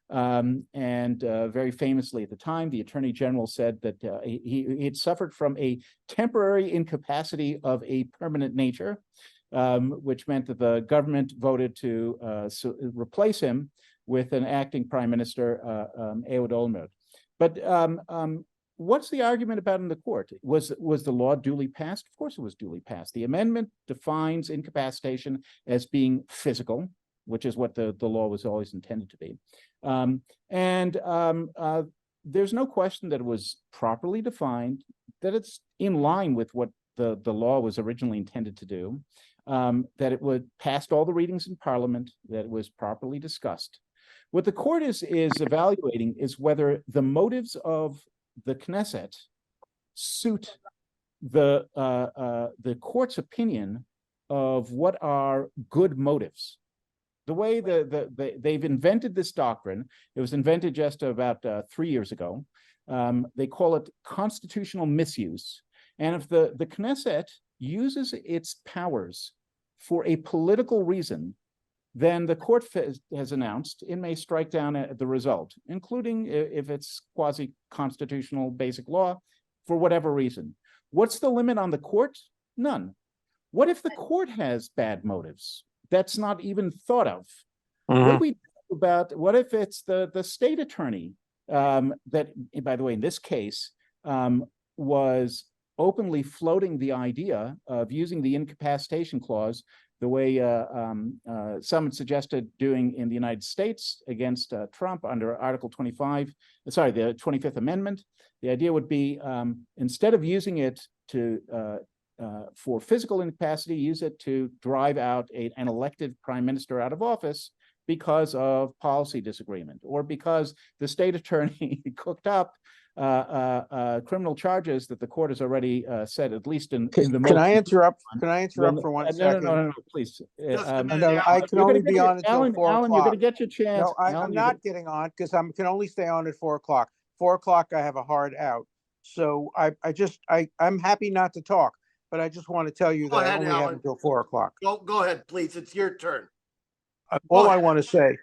And very famously at the time, the Attorney General said that he had suffered from a temporary incapacity of a permanent nature, which meant that the government voted to replace him with an acting prime minister, Ehud But what's the argument about in the court? Was the law duly passed? Of course it was duly passed. The amendment defines incapacitation as being physical, which is what the law was always intended to be. There's no question that it was properly defined, that it's in line with what the law was originally intended to do, that it would passed all the readings in Parliament, that it was properly discussed. What the court is evaluating is whether the motives of the Knesset suit the court's opinion of what are good motives. The way they've invented this doctrine, it was invented just about 3 years ago. They call it constitutional misuse. And if the Knesset uses its powers for a political reason, then the court has announced it may strike down the result, including if it's quasi-constitutional basic law, for whatever reason. What's the limit on the court? None. What if the court has bad motives? That's not even thought of. What do we do about, what if it's the state attorney that, by the way, in this case, was openly floating the idea of using the incapacitation clause the way some had suggested doing in the United States against Trump under Article 25, sorry, the 25th Amendment. The idea would be, instead of using it for physical incapacity, use it to drive out an elected prime minister out of office because of policy disagreement, or because the state attorney cooked up criminal charges that the court has already said, at least in the. Can I interrupt? Can I interrupt for 1 second? No, please. No, I can only be on until 4 o'clock. Alan, you're going to get your chance. No, I'm not getting on because I can only stay on at 4 o'clock. 4 o'clock, I have a hard out. So I'm happy not to talk, but I just want to tell you that I only have until 4 o'clock. Go ahead, please. It's your turn. All I want to say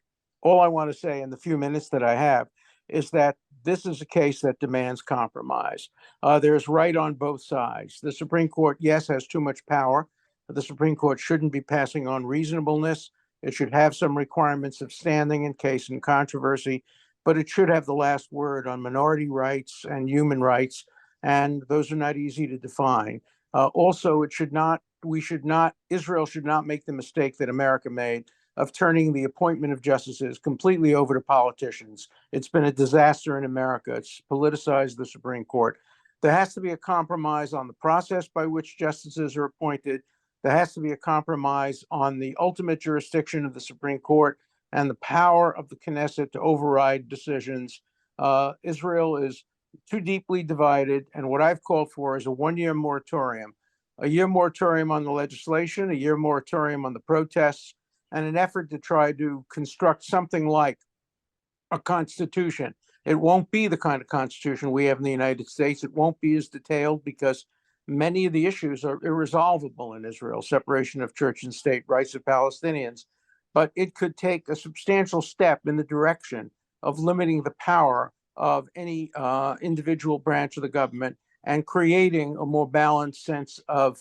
in the few minutes that I have is that this is a case that demands compromise. There's right on both sides. The Supreme Court, yes, has too much power. The Supreme Court shouldn't be passing on reasonableness. It should have some requirements of standing in case and controversy, but it should have the last word on minority rights and human rights, and those are not easy to define. Also, Israel should not make the mistake that America made of turning the appointment of justices completely over to politicians. It's been a disaster in America. It's politicized the Supreme Court. There has to be a compromise on the process by which justices are appointed. There has to be a compromise on the ultimate jurisdiction of the Supreme Court and the power of the Knesset to override decisions. Israel is too deeply divided, and what I've called for is a one-year moratorium. A year moratorium on the legislation, a year moratorium on the protests, and an effort to try to construct something like a constitution. It won't be the kind of constitution we have in the United States. It won't be as detailed because many of the issues are irresolvable in Israel: separation of church and state, rights of Palestinians. But it could take a substantial step in the direction of limiting the power of any individual branch of the government and creating a more balanced sense of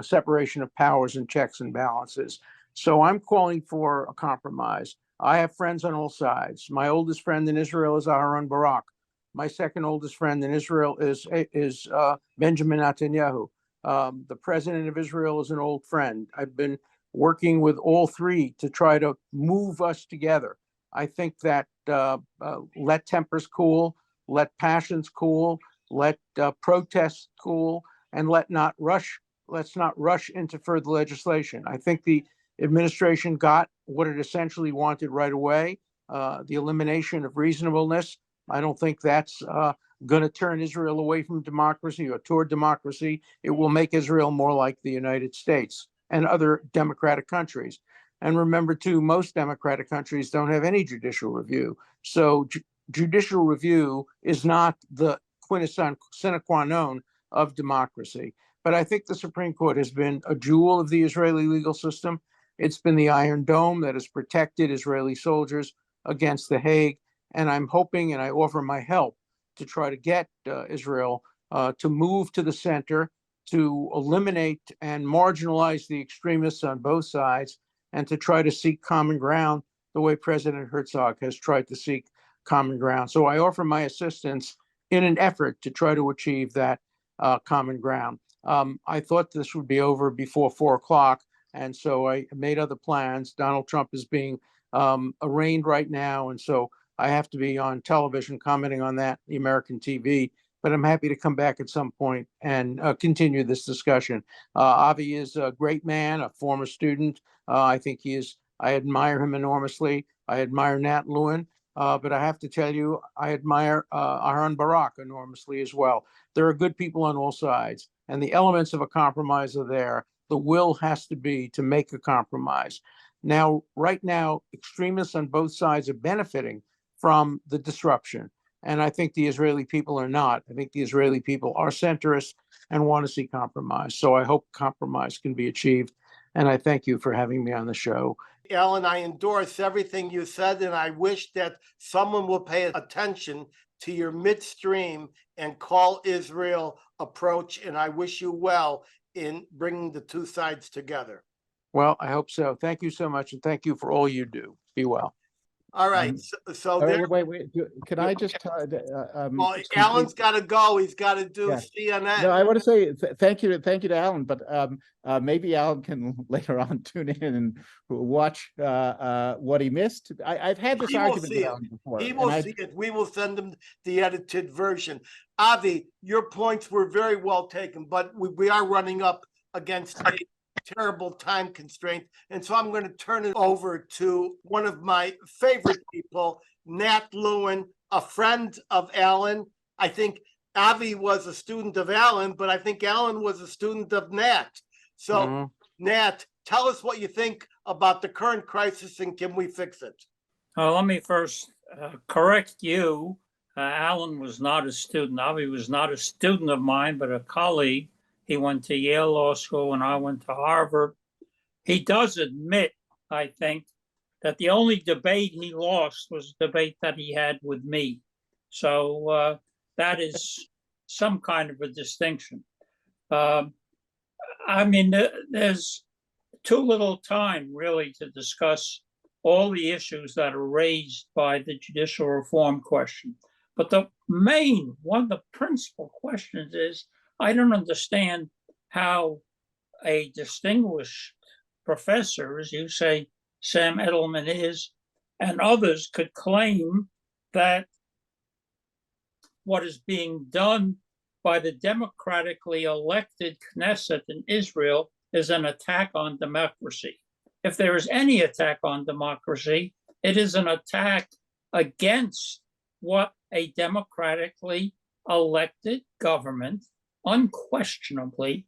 separation of powers and checks and balances. So I'm calling for a compromise. I have friends on all sides. My oldest friend in Israel is Aharon Barak. My second oldest friend in Israel is Benjamin Netanyahu. The president of Israel is an old friend. I've been working with all three to try to move us together. I think that let tempers cool, let passions cool, let protests cool, and let's not rush into further legislation. I think the administration got what it essentially wanted right away, the elimination of reasonableness. I don't think that's going to turn Israel away from democracy or toward democracy. It will make Israel more like the United States and other democratic countries. And remember, too, most democratic countries don't have any judicial review. So judicial review is not the quintessence sine qua non of democracy. But I think the Supreme Court has been a jewel of the Israeli legal system. It's been the Iron Dome that has protected Israeli soldiers against The Hague. And I'm hoping, and I offer my help, to try to get Israel to move to the center, to eliminate and marginalize the extremists on both sides, and to try to seek common ground the way President Herzog has tried to seek common ground. So I offer my assistance in an effort to try to achieve that common ground. I thought this would be over before 4 o'clock, and so I made other plans. Donald Trump is being arraigned right now, and so I have to be on television commenting on that, the American TV, but I'm happy to come back at some point and continue this discussion. Avi is a great man, a former student. I think I admire him enormously. I admire Nat Lewin, but I have to tell you, I admire Aharon Barak enormously as well. There are good people on all sides, and the elements of a compromise are there. The will has to be to make a compromise. Now, right now, extremists on both sides are benefiting from the disruption. And I think the Israeli people are not. I think the Israeli people are centrist and want to see compromise. So I hope compromise can be achieved. And I thank you for having me on the show. Alan, I endorse everything you said, and I wish that someone will pay attention to your midstream and call Israel approach. And I wish you well in bringing the two sides together. Well, I hope so. Thank you so much. And thank you for all you do. Be well. All right. So there. Wait. Can I just? Well, Alan's got to go. He's got to do CNN. No, I want to say thank you to Alan, but maybe Alan can later on tune in and watch what he missed. I've had this argument with Alan before. He will see it. We will send him the edited version. Avi, your points were very well taken, but we are running up against a terrible time constraint. And so I'm going to turn it over to one of my favorite people, Nat Lewin, a friend of Alan. I think Avi was a student of Alan, but I think Alan was a student of Nat. So, Nat, tell us what you think about the current crisis and can we fix it? Let me first correct you. Alan was not a student. Avi was not a student of mine, but a colleague. He went to Yale Law School and I went to Harvard. He does admit, I think, that the only debate he lost was the debate that he had with me. So that is some kind of a distinction. I mean, there's too little time really to discuss all the issues that are raised by the judicial reform question. But one of the principal questions is, I don't understand how a distinguished professor, as you say, Sam Edelman is, and others could claim that what is being done by the democratically elected Knesset in Israel is an attack on democracy. If there is any attack on democracy, it is an attack against what a democratically elected government unquestionably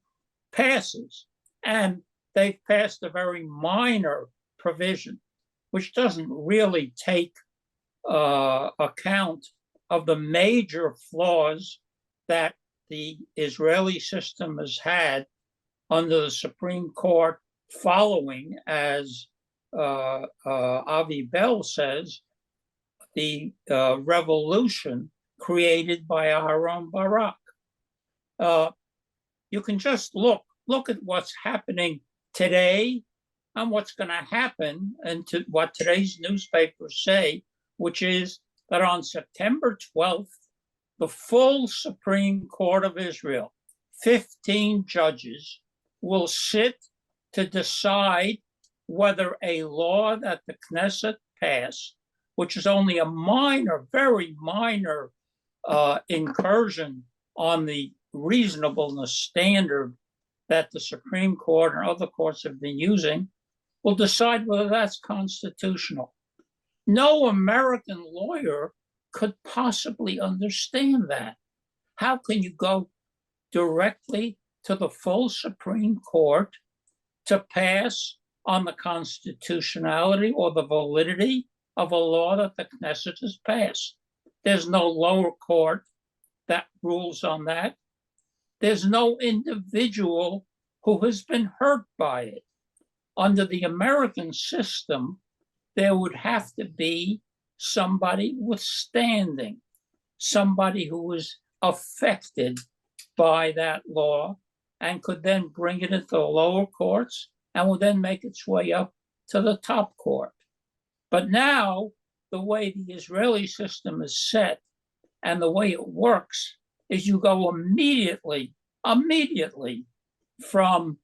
passes. And they've passed a very minor provision, which doesn't really take account of the major flaws that the Israeli system has had under the Supreme Court following, as Avi Bell says, the revolution created by Aaron Barak. You can just look at what's happening today and what's going to happen, and to what today's newspapers say, which is that on September 12th, the full Supreme Court of Israel, 15 judges, will sit to decide whether a law that the Knesset passed, which is only a minor, very minor incursion on the reasonableness standard that the Supreme Court and other courts have been using, will decide whether that's constitutional. No American lawyer could possibly understand that. How can you go directly to the full Supreme Court to pass on the constitutionality or the validity of a law that the Knesset has passed? There's no lower court that rules on that. There's no individual who has been hurt by it. Under the American system, there would have to be somebody with standing, somebody who was affected by that law and could then bring it into the lower courts and would then make its way up to the top court. But now, the way the Israeli system is set and the way it works is you go immediately from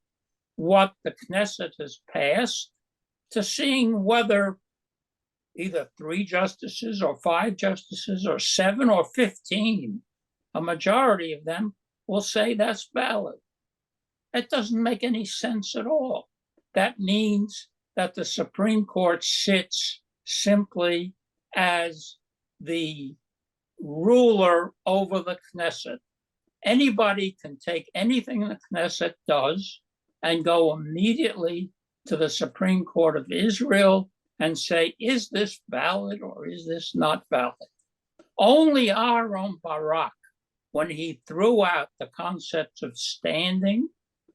what the Knesset has passed to seeing whether either 3 justices or 5 justices or 7 or 15, a majority of them will say that's valid. It doesn't make any sense at all. That means that the Supreme Court sits simply as the ruler over the Knesset. Anybody can take anything the Knesset does and go immediately to the Supreme Court of Israel and say, is this valid or is this not valid? Only Aaron Barak, when he threw out the concepts of standing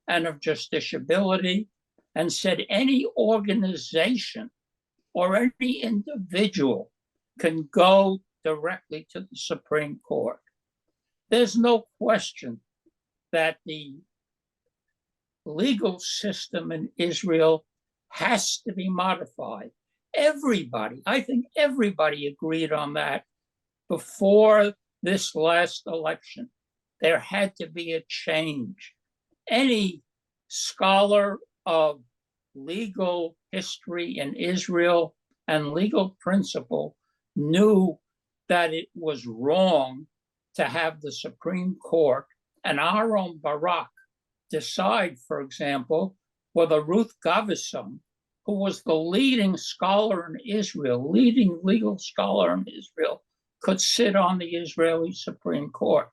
and of justiciability and said any organization or any individual can go directly to the Supreme Court. There's no question that the legal system in Israel has to be modified. Everybody, I think everybody agreed on that before this last election. There had to be a change. Any scholar of legal history in Israel and legal principle knew that it was wrong to have the Supreme Court and Aaron Barak decide, for example, whether Ruth Gavison, who was the leading scholar in Israel, leading legal scholar in Israel, could sit on the Israeli Supreme Court.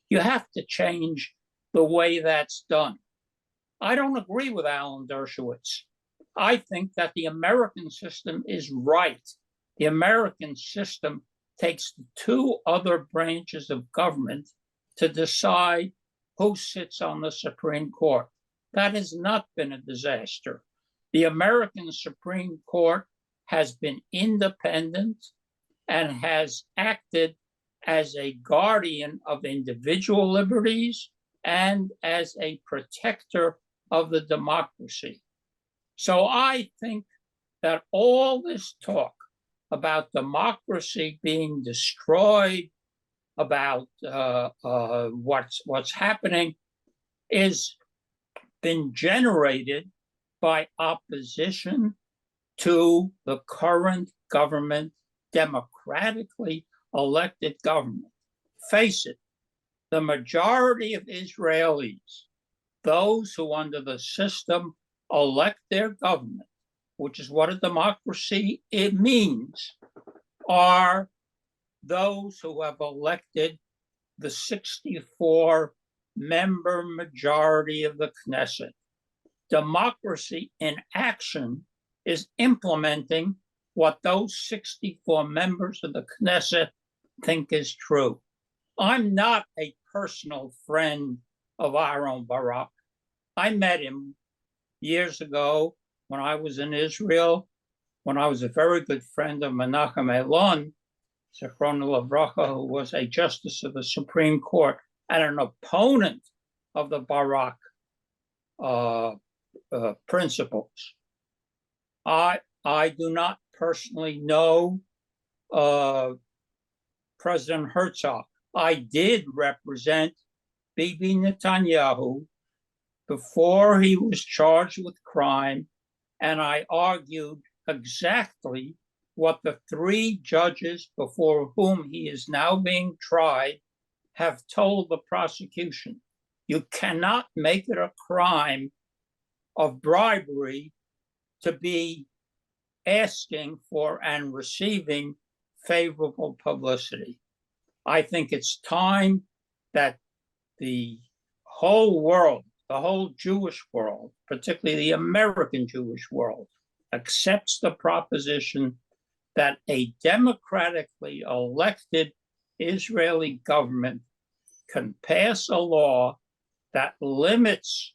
You have to change the way that's done. I don't agree with Alan Dershowitz. I think that the American system is right. The American system takes the 2 other branches of government to decide who sits on the Supreme Court. That has not been a disaster. The American Supreme Court has been independent and has acted as a guardian of individual liberties and as a protector of the democracy. So I think that all this talk about democracy being destroyed, about what's happening, is been generated by opposition to the current government, democratically elected government. Face it, the majority of Israelis, those who under the system elect their government, which is what a democracy it means, are those who have elected the 64-member majority of the Knesset. Democracy in action is implementing what those 64 members of the Knesset think is true. I'm not a personal friend of Aaron Barak. I met him years ago when I was in Israel, when I was a very good friend of Menachem Elon, Zichrona Livracha, who was a justice of the Supreme Court and an opponent of the Barak principles. I do not personally know President Herzog. I did represent Bibi Netanyahu before he was charged with crime, and I argued exactly what the 3 judges before whom he is now being tried have told the prosecution. You cannot make it a crime of bribery to be asking for and receiving favorable publicity. I think it's time that the whole world, the whole Jewish world, particularly the American Jewish world, accepts the proposition that a democratically elected Israeli government can pass a law that limits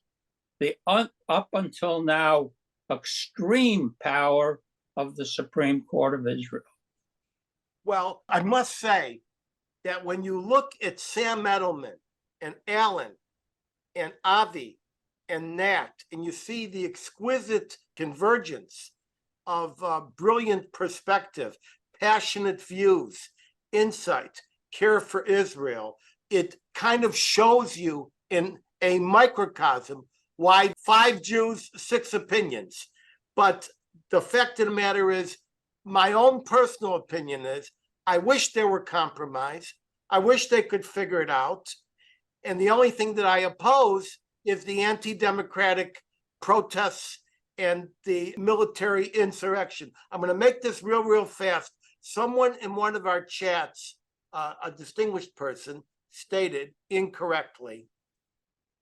the up until now extreme power of the Supreme Court of Israel. Well, I must say that when you look at Sam Edelman and Alan and Avi and Nat, and you see the exquisite convergence of brilliant perspective, passionate views, insight, care for Israel, it kind of shows you in a microcosm why 5 Jews, 6 opinions. But the fact of the matter is, my own personal opinion is, I wish there were compromise. I wish they could figure it out. And the only thing that I oppose is the anti-democratic protests and the military insurrection. I'm going to make this real fast. Someone in one of our chats, a distinguished person, stated incorrectly,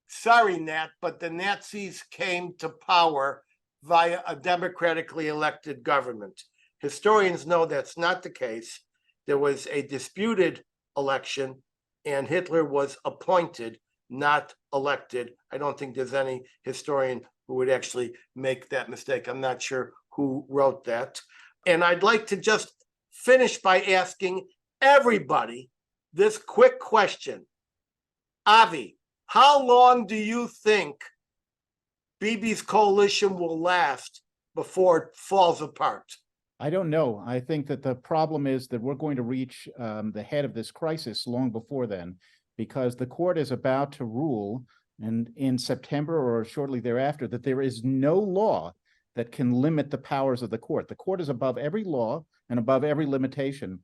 sorry, Nat, but the Nazis came to power via a democratically elected government. Historians know that's not the case. There was a disputed election, and Hitler was appointed, not elected. I don't think there's any historian who would actually make that mistake. I'm not sure who wrote that. And I'd like to just finish by asking everybody this quick question. Avi, how long do you think Bibi's coalition will last before it falls apart? I don't know. I think that the problem is that we're going to reach the head of this crisis long before then, because the court is about to rule, and in September or shortly thereafter, that there is no law that can limit the powers of the court. The court is above every law and above every limitation.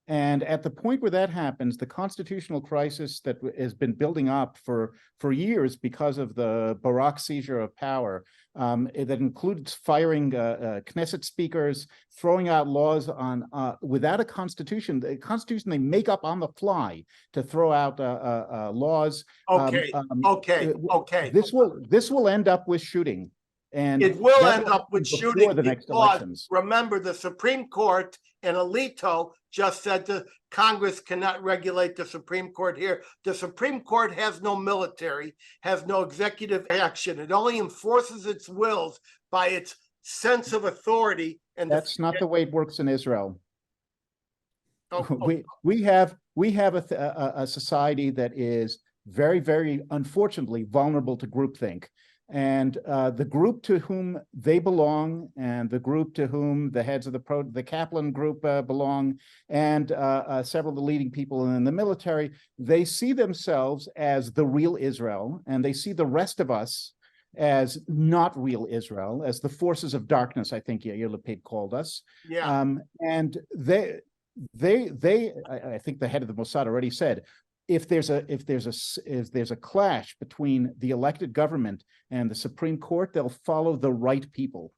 And at the point where that happens, the constitutional crisis that has been building up for years because of the Barak seizure of power, that includes firing Knesset speakers, throwing out laws on without a constitution. The constitution they make up on the fly to throw out laws. Okay. This will end up with shooting. And it will end up with before shooting the next because, elections. remember, the Supreme Court and Alito just said the Congress cannot regulate the Supreme Court here. The Supreme Court has no military, has no executive action. It only enforces its wills by its sense of authority. And that's not the way it works in Israel. Oh. We have a society that is very, unfortunately, vulnerable to groupthink. And the group to whom they belong, and the group to whom the heads of the Kaplan group belong, and several of the leading people in the military, they see themselves as the real Israel, and they see the rest of us as not real Israel, as the forces of darkness, I think Yair Lapid called us. Yeah. And I think the head of the Mossad already said, if there's a clash between the elected government and the Supreme Court, they'll follow the right people.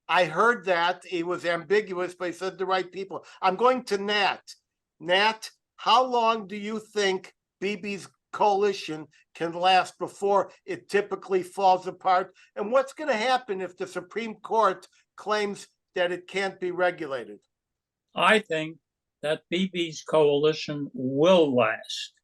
I heard that. It was ambiguous, but he said the right people. I'm going to Nat. Nat, how long do you think Bibi's coalition can last before it typically falls apart? And what's going to happen if the Supreme Court claims that it can't be regulated? I think that Bibi's coalition will last.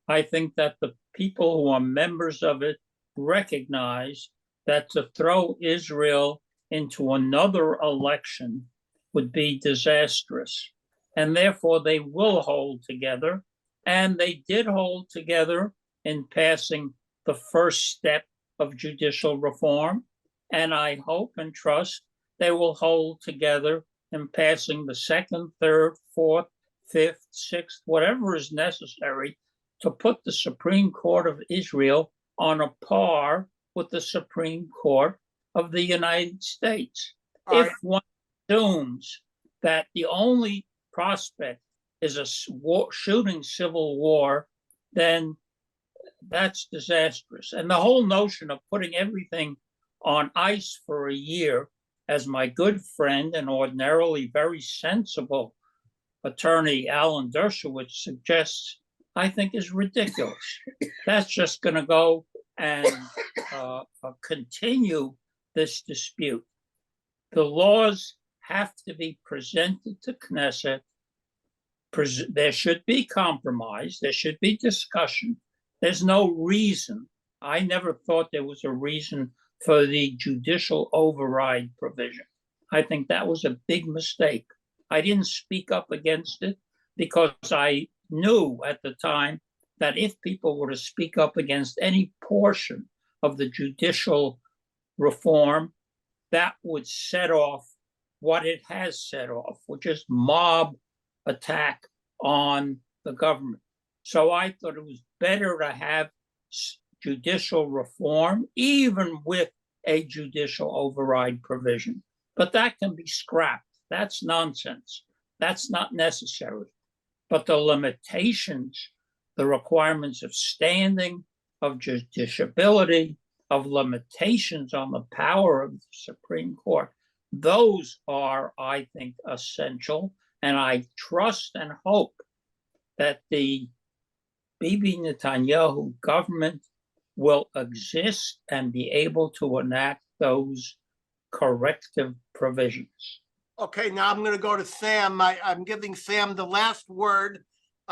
I think that the people who are members of it recognize that to throw Israel into another election would be disastrous. and therefore they will hold together. And they did hold together in passing the first step of judicial reform. And I hope and trust they will hold together in passing the second, third, fourth, fifth, sixth, whatever is necessary to put the Supreme Court of Israel on a par with the Supreme Court of the United States. All If right. one assumes that the only prospect is a shooting civil war, then that's disastrous. And the whole notion of putting everything on ice for a year, as my good friend and ordinarily very sensible attorney Alan Dershowitz suggests, I think is ridiculous. That's just going to go and continue this dispute. The laws have to be presented to Knesset. There should be compromise. There should be discussion. There's no reason. I never thought there was a reason for the judicial override provision. I think that was a big mistake. I didn't speak up against it because I knew at the time that if people were to speak up against any portion of the judicial reform, that would set off what it has set off, which is mob attack on the government. So I thought it was better to have judicial reform, even with a judicial override provision. But that can be scrapped. That's nonsense. That's not necessary. But the limitations, the requirements of standing, of justiciability, of limitations on the power of the Supreme Court, those are, I think, essential. And I trust and hope that the Bibi Netanyahu government will exist and be able to enact those corrective provisions. Okay, now I'm going to go to Sam. I'm giving Sam the last word.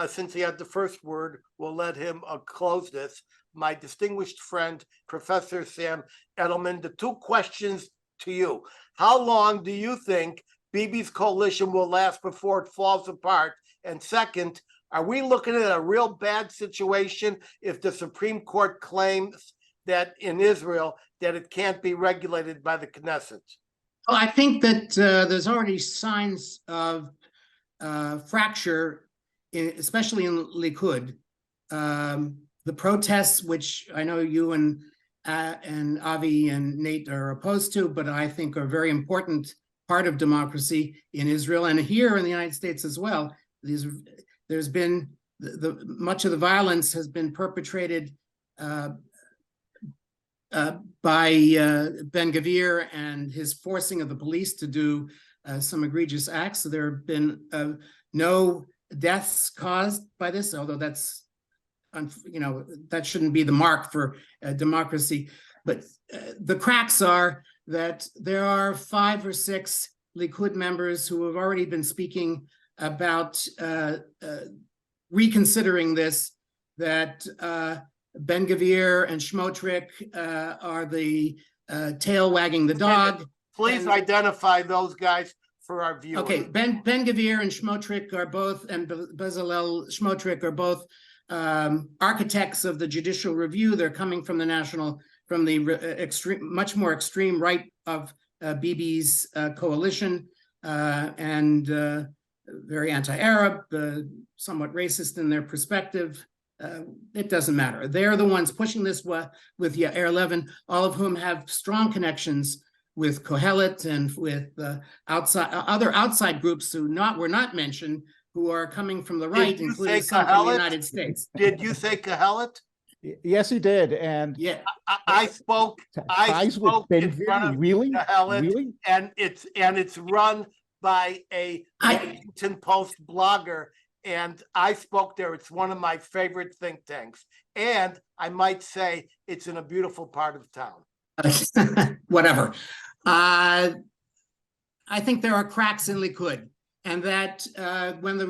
Since he had the first word, we'll let him close this. My distinguished friend, Professor Sam Edelman, the two questions to you. How long do you think Bibi's coalition will last before it falls apart? And second, are we looking at a real bad situation if the Supreme Court claims that in Israel that it can't be regulated by the Knesset? Well, I think that there's already signs of fracture, especially in Likud. The protests, which I know you and Avi and Nate are opposed to, but I think are a very important part of democracy in Israel and here in the United States as well. There's been much of the violence has been perpetrated by Ben-Gvir and his forcing of the police to do some egregious acts. So there have been no deaths caused by this, although that's, that shouldn't be the mark for democracy. But the cracks are that there are 5 or 6 Likud members who have already been speaking about reconsidering this, that Ben-Gvir and Schmotrik are the tail wagging the dog. Please identify those guys for our viewers. Okay, Ben-Gvir and Schmotrik are both, and Bezalel Schmotrik are both architects of the judicial review. They're coming from the extreme, much more extreme right of Bibi's coalition, and very anti-Arab, somewhat racist in their perspective. It doesn't matter. They're the ones pushing this with Yair Levin, all of whom have strong connections with Kohelet and with other outside groups who were not mentioned, who are coming from the right, including some from the United States. Did you say Kohelet? Yes, he did. And yeah, I spoke with Ben-Gvir, really? Kohelet, really? And it's run by a Washington Post blogger, and I spoke there. It's one of my favorite think tanks, and I might say it's in a beautiful part of town. Whatever. I think there are cracks in Likud, and that when the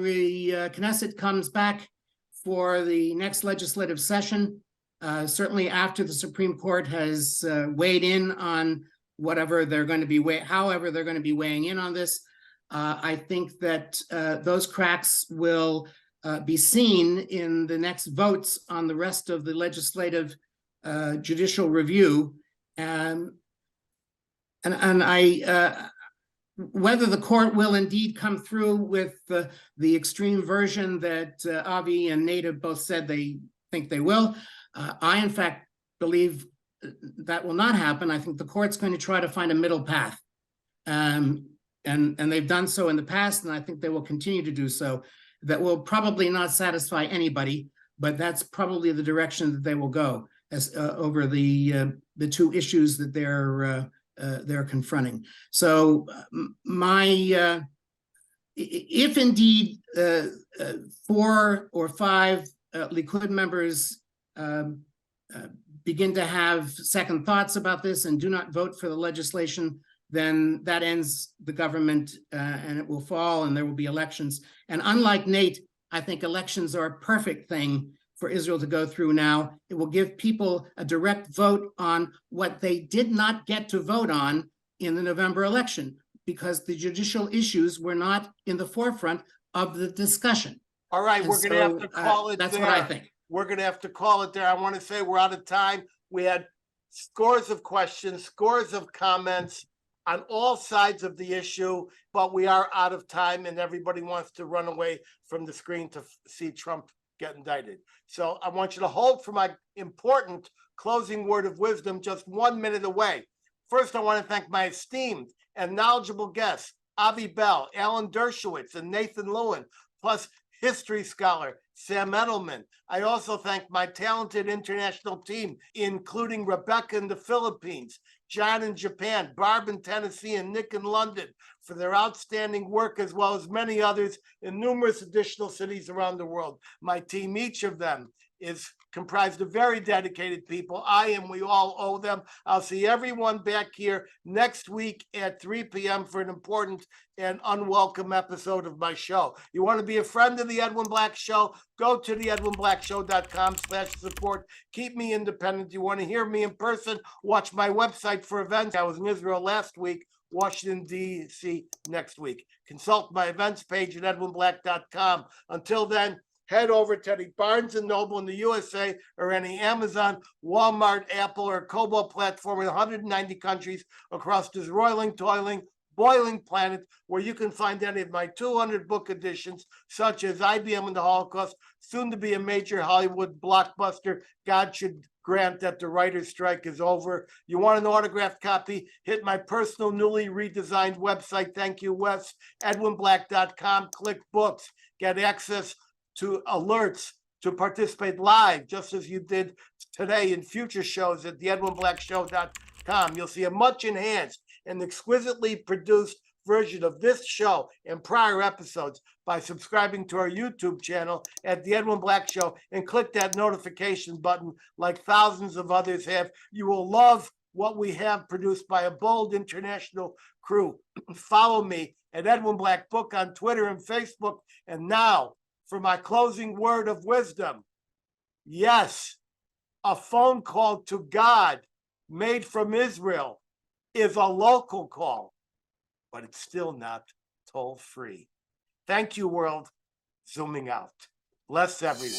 Knesset comes back for the next legislative session, certainly after the Supreme Court has weighed in on whatever they're going to be however they're going to be weighing in on this, I think that those cracks will be seen in the next votes on the rest of the legislative judicial review. And I, whether the court will indeed come through with the extreme version that Avi and Nate have both said they think they will, I in fact believe that will not happen. I think the court's going to try to find a middle path. And they've done so in the past, and I think they will continue to do so. That will probably not satisfy anybody, but that's probably the direction that they will go as over the two issues that they're confronting. So if indeed 4 or 5 Likud members begin to have second thoughts about this and do not vote for the legislation, then that ends the government and it will fall and there will be elections. And unlike Nate, I think elections are a perfect thing for Israel to go through now. It will give people a direct vote on what they did not get to vote on in the November election, because the judicial issues were not in the forefront of the discussion. All right, And we're going to have to so, call it that's there. what I think. We're going to have to call it there. I want to say we're out of time. We had scores of questions, scores of comments on all sides of the issue, but we are out of time and everybody wants to run away from the screen to see Trump get indicted. So I want you to hold for my important closing word of wisdom just 1 minute away. First, I want to thank my esteemed and knowledgeable guests, Avi Bell, Alan Dershowitz, and Nathan Lewin, plus history scholar Sam Edelman. I also thank my talented international team, including Rebecca in the Philippines, John in Japan, Barb in Tennessee, and Nick in London for their outstanding work, as well as many others in numerous additional cities around the world. My team, each of them, is comprised of very dedicated people. We all owe them. I'll see everyone back here next week at 3 p.m. for an important and unwelcome episode of my show. You want to be a friend of the Edwin Black Show? Go to theedwinblackshow.com/support. Keep me independent. You want to hear me in person? Watch my website for events. I was in Israel last week, Washington, D.C. next week. Consult my events page at edwinblack.com. Until then, head over to any Barnes & Noble in the USA or any Amazon, Walmart, Apple, or Kobo platform in 190 countries across this roiling, toiling, boiling planet, where you can find any of my 200 book editions, such as IBM and the Holocaust, soon to be a major Hollywood blockbuster. God should grant that the writer's strike is over. You want an autographed copy? Hit my personal newly redesigned website. Thank you, Wes. EdwinBlack.com. Click books. Get access to alerts to participate live, just as you did today in future shows at theedwinblackshow.com. You'll see a much enhanced and exquisitely produced version of this show and prior episodes by subscribing to our YouTube channel at The Edwin Black Show and click that notification button like thousands of others have. You will love what we have produced by a bold international crew. Follow me at Edwin Black Book on Twitter and Facebook. And now, for my closing word of wisdom. Yes, a phone call to God made from Israel is a local call, but it's still not toll-free. Thank you, world. Zooming out. Bless everyone.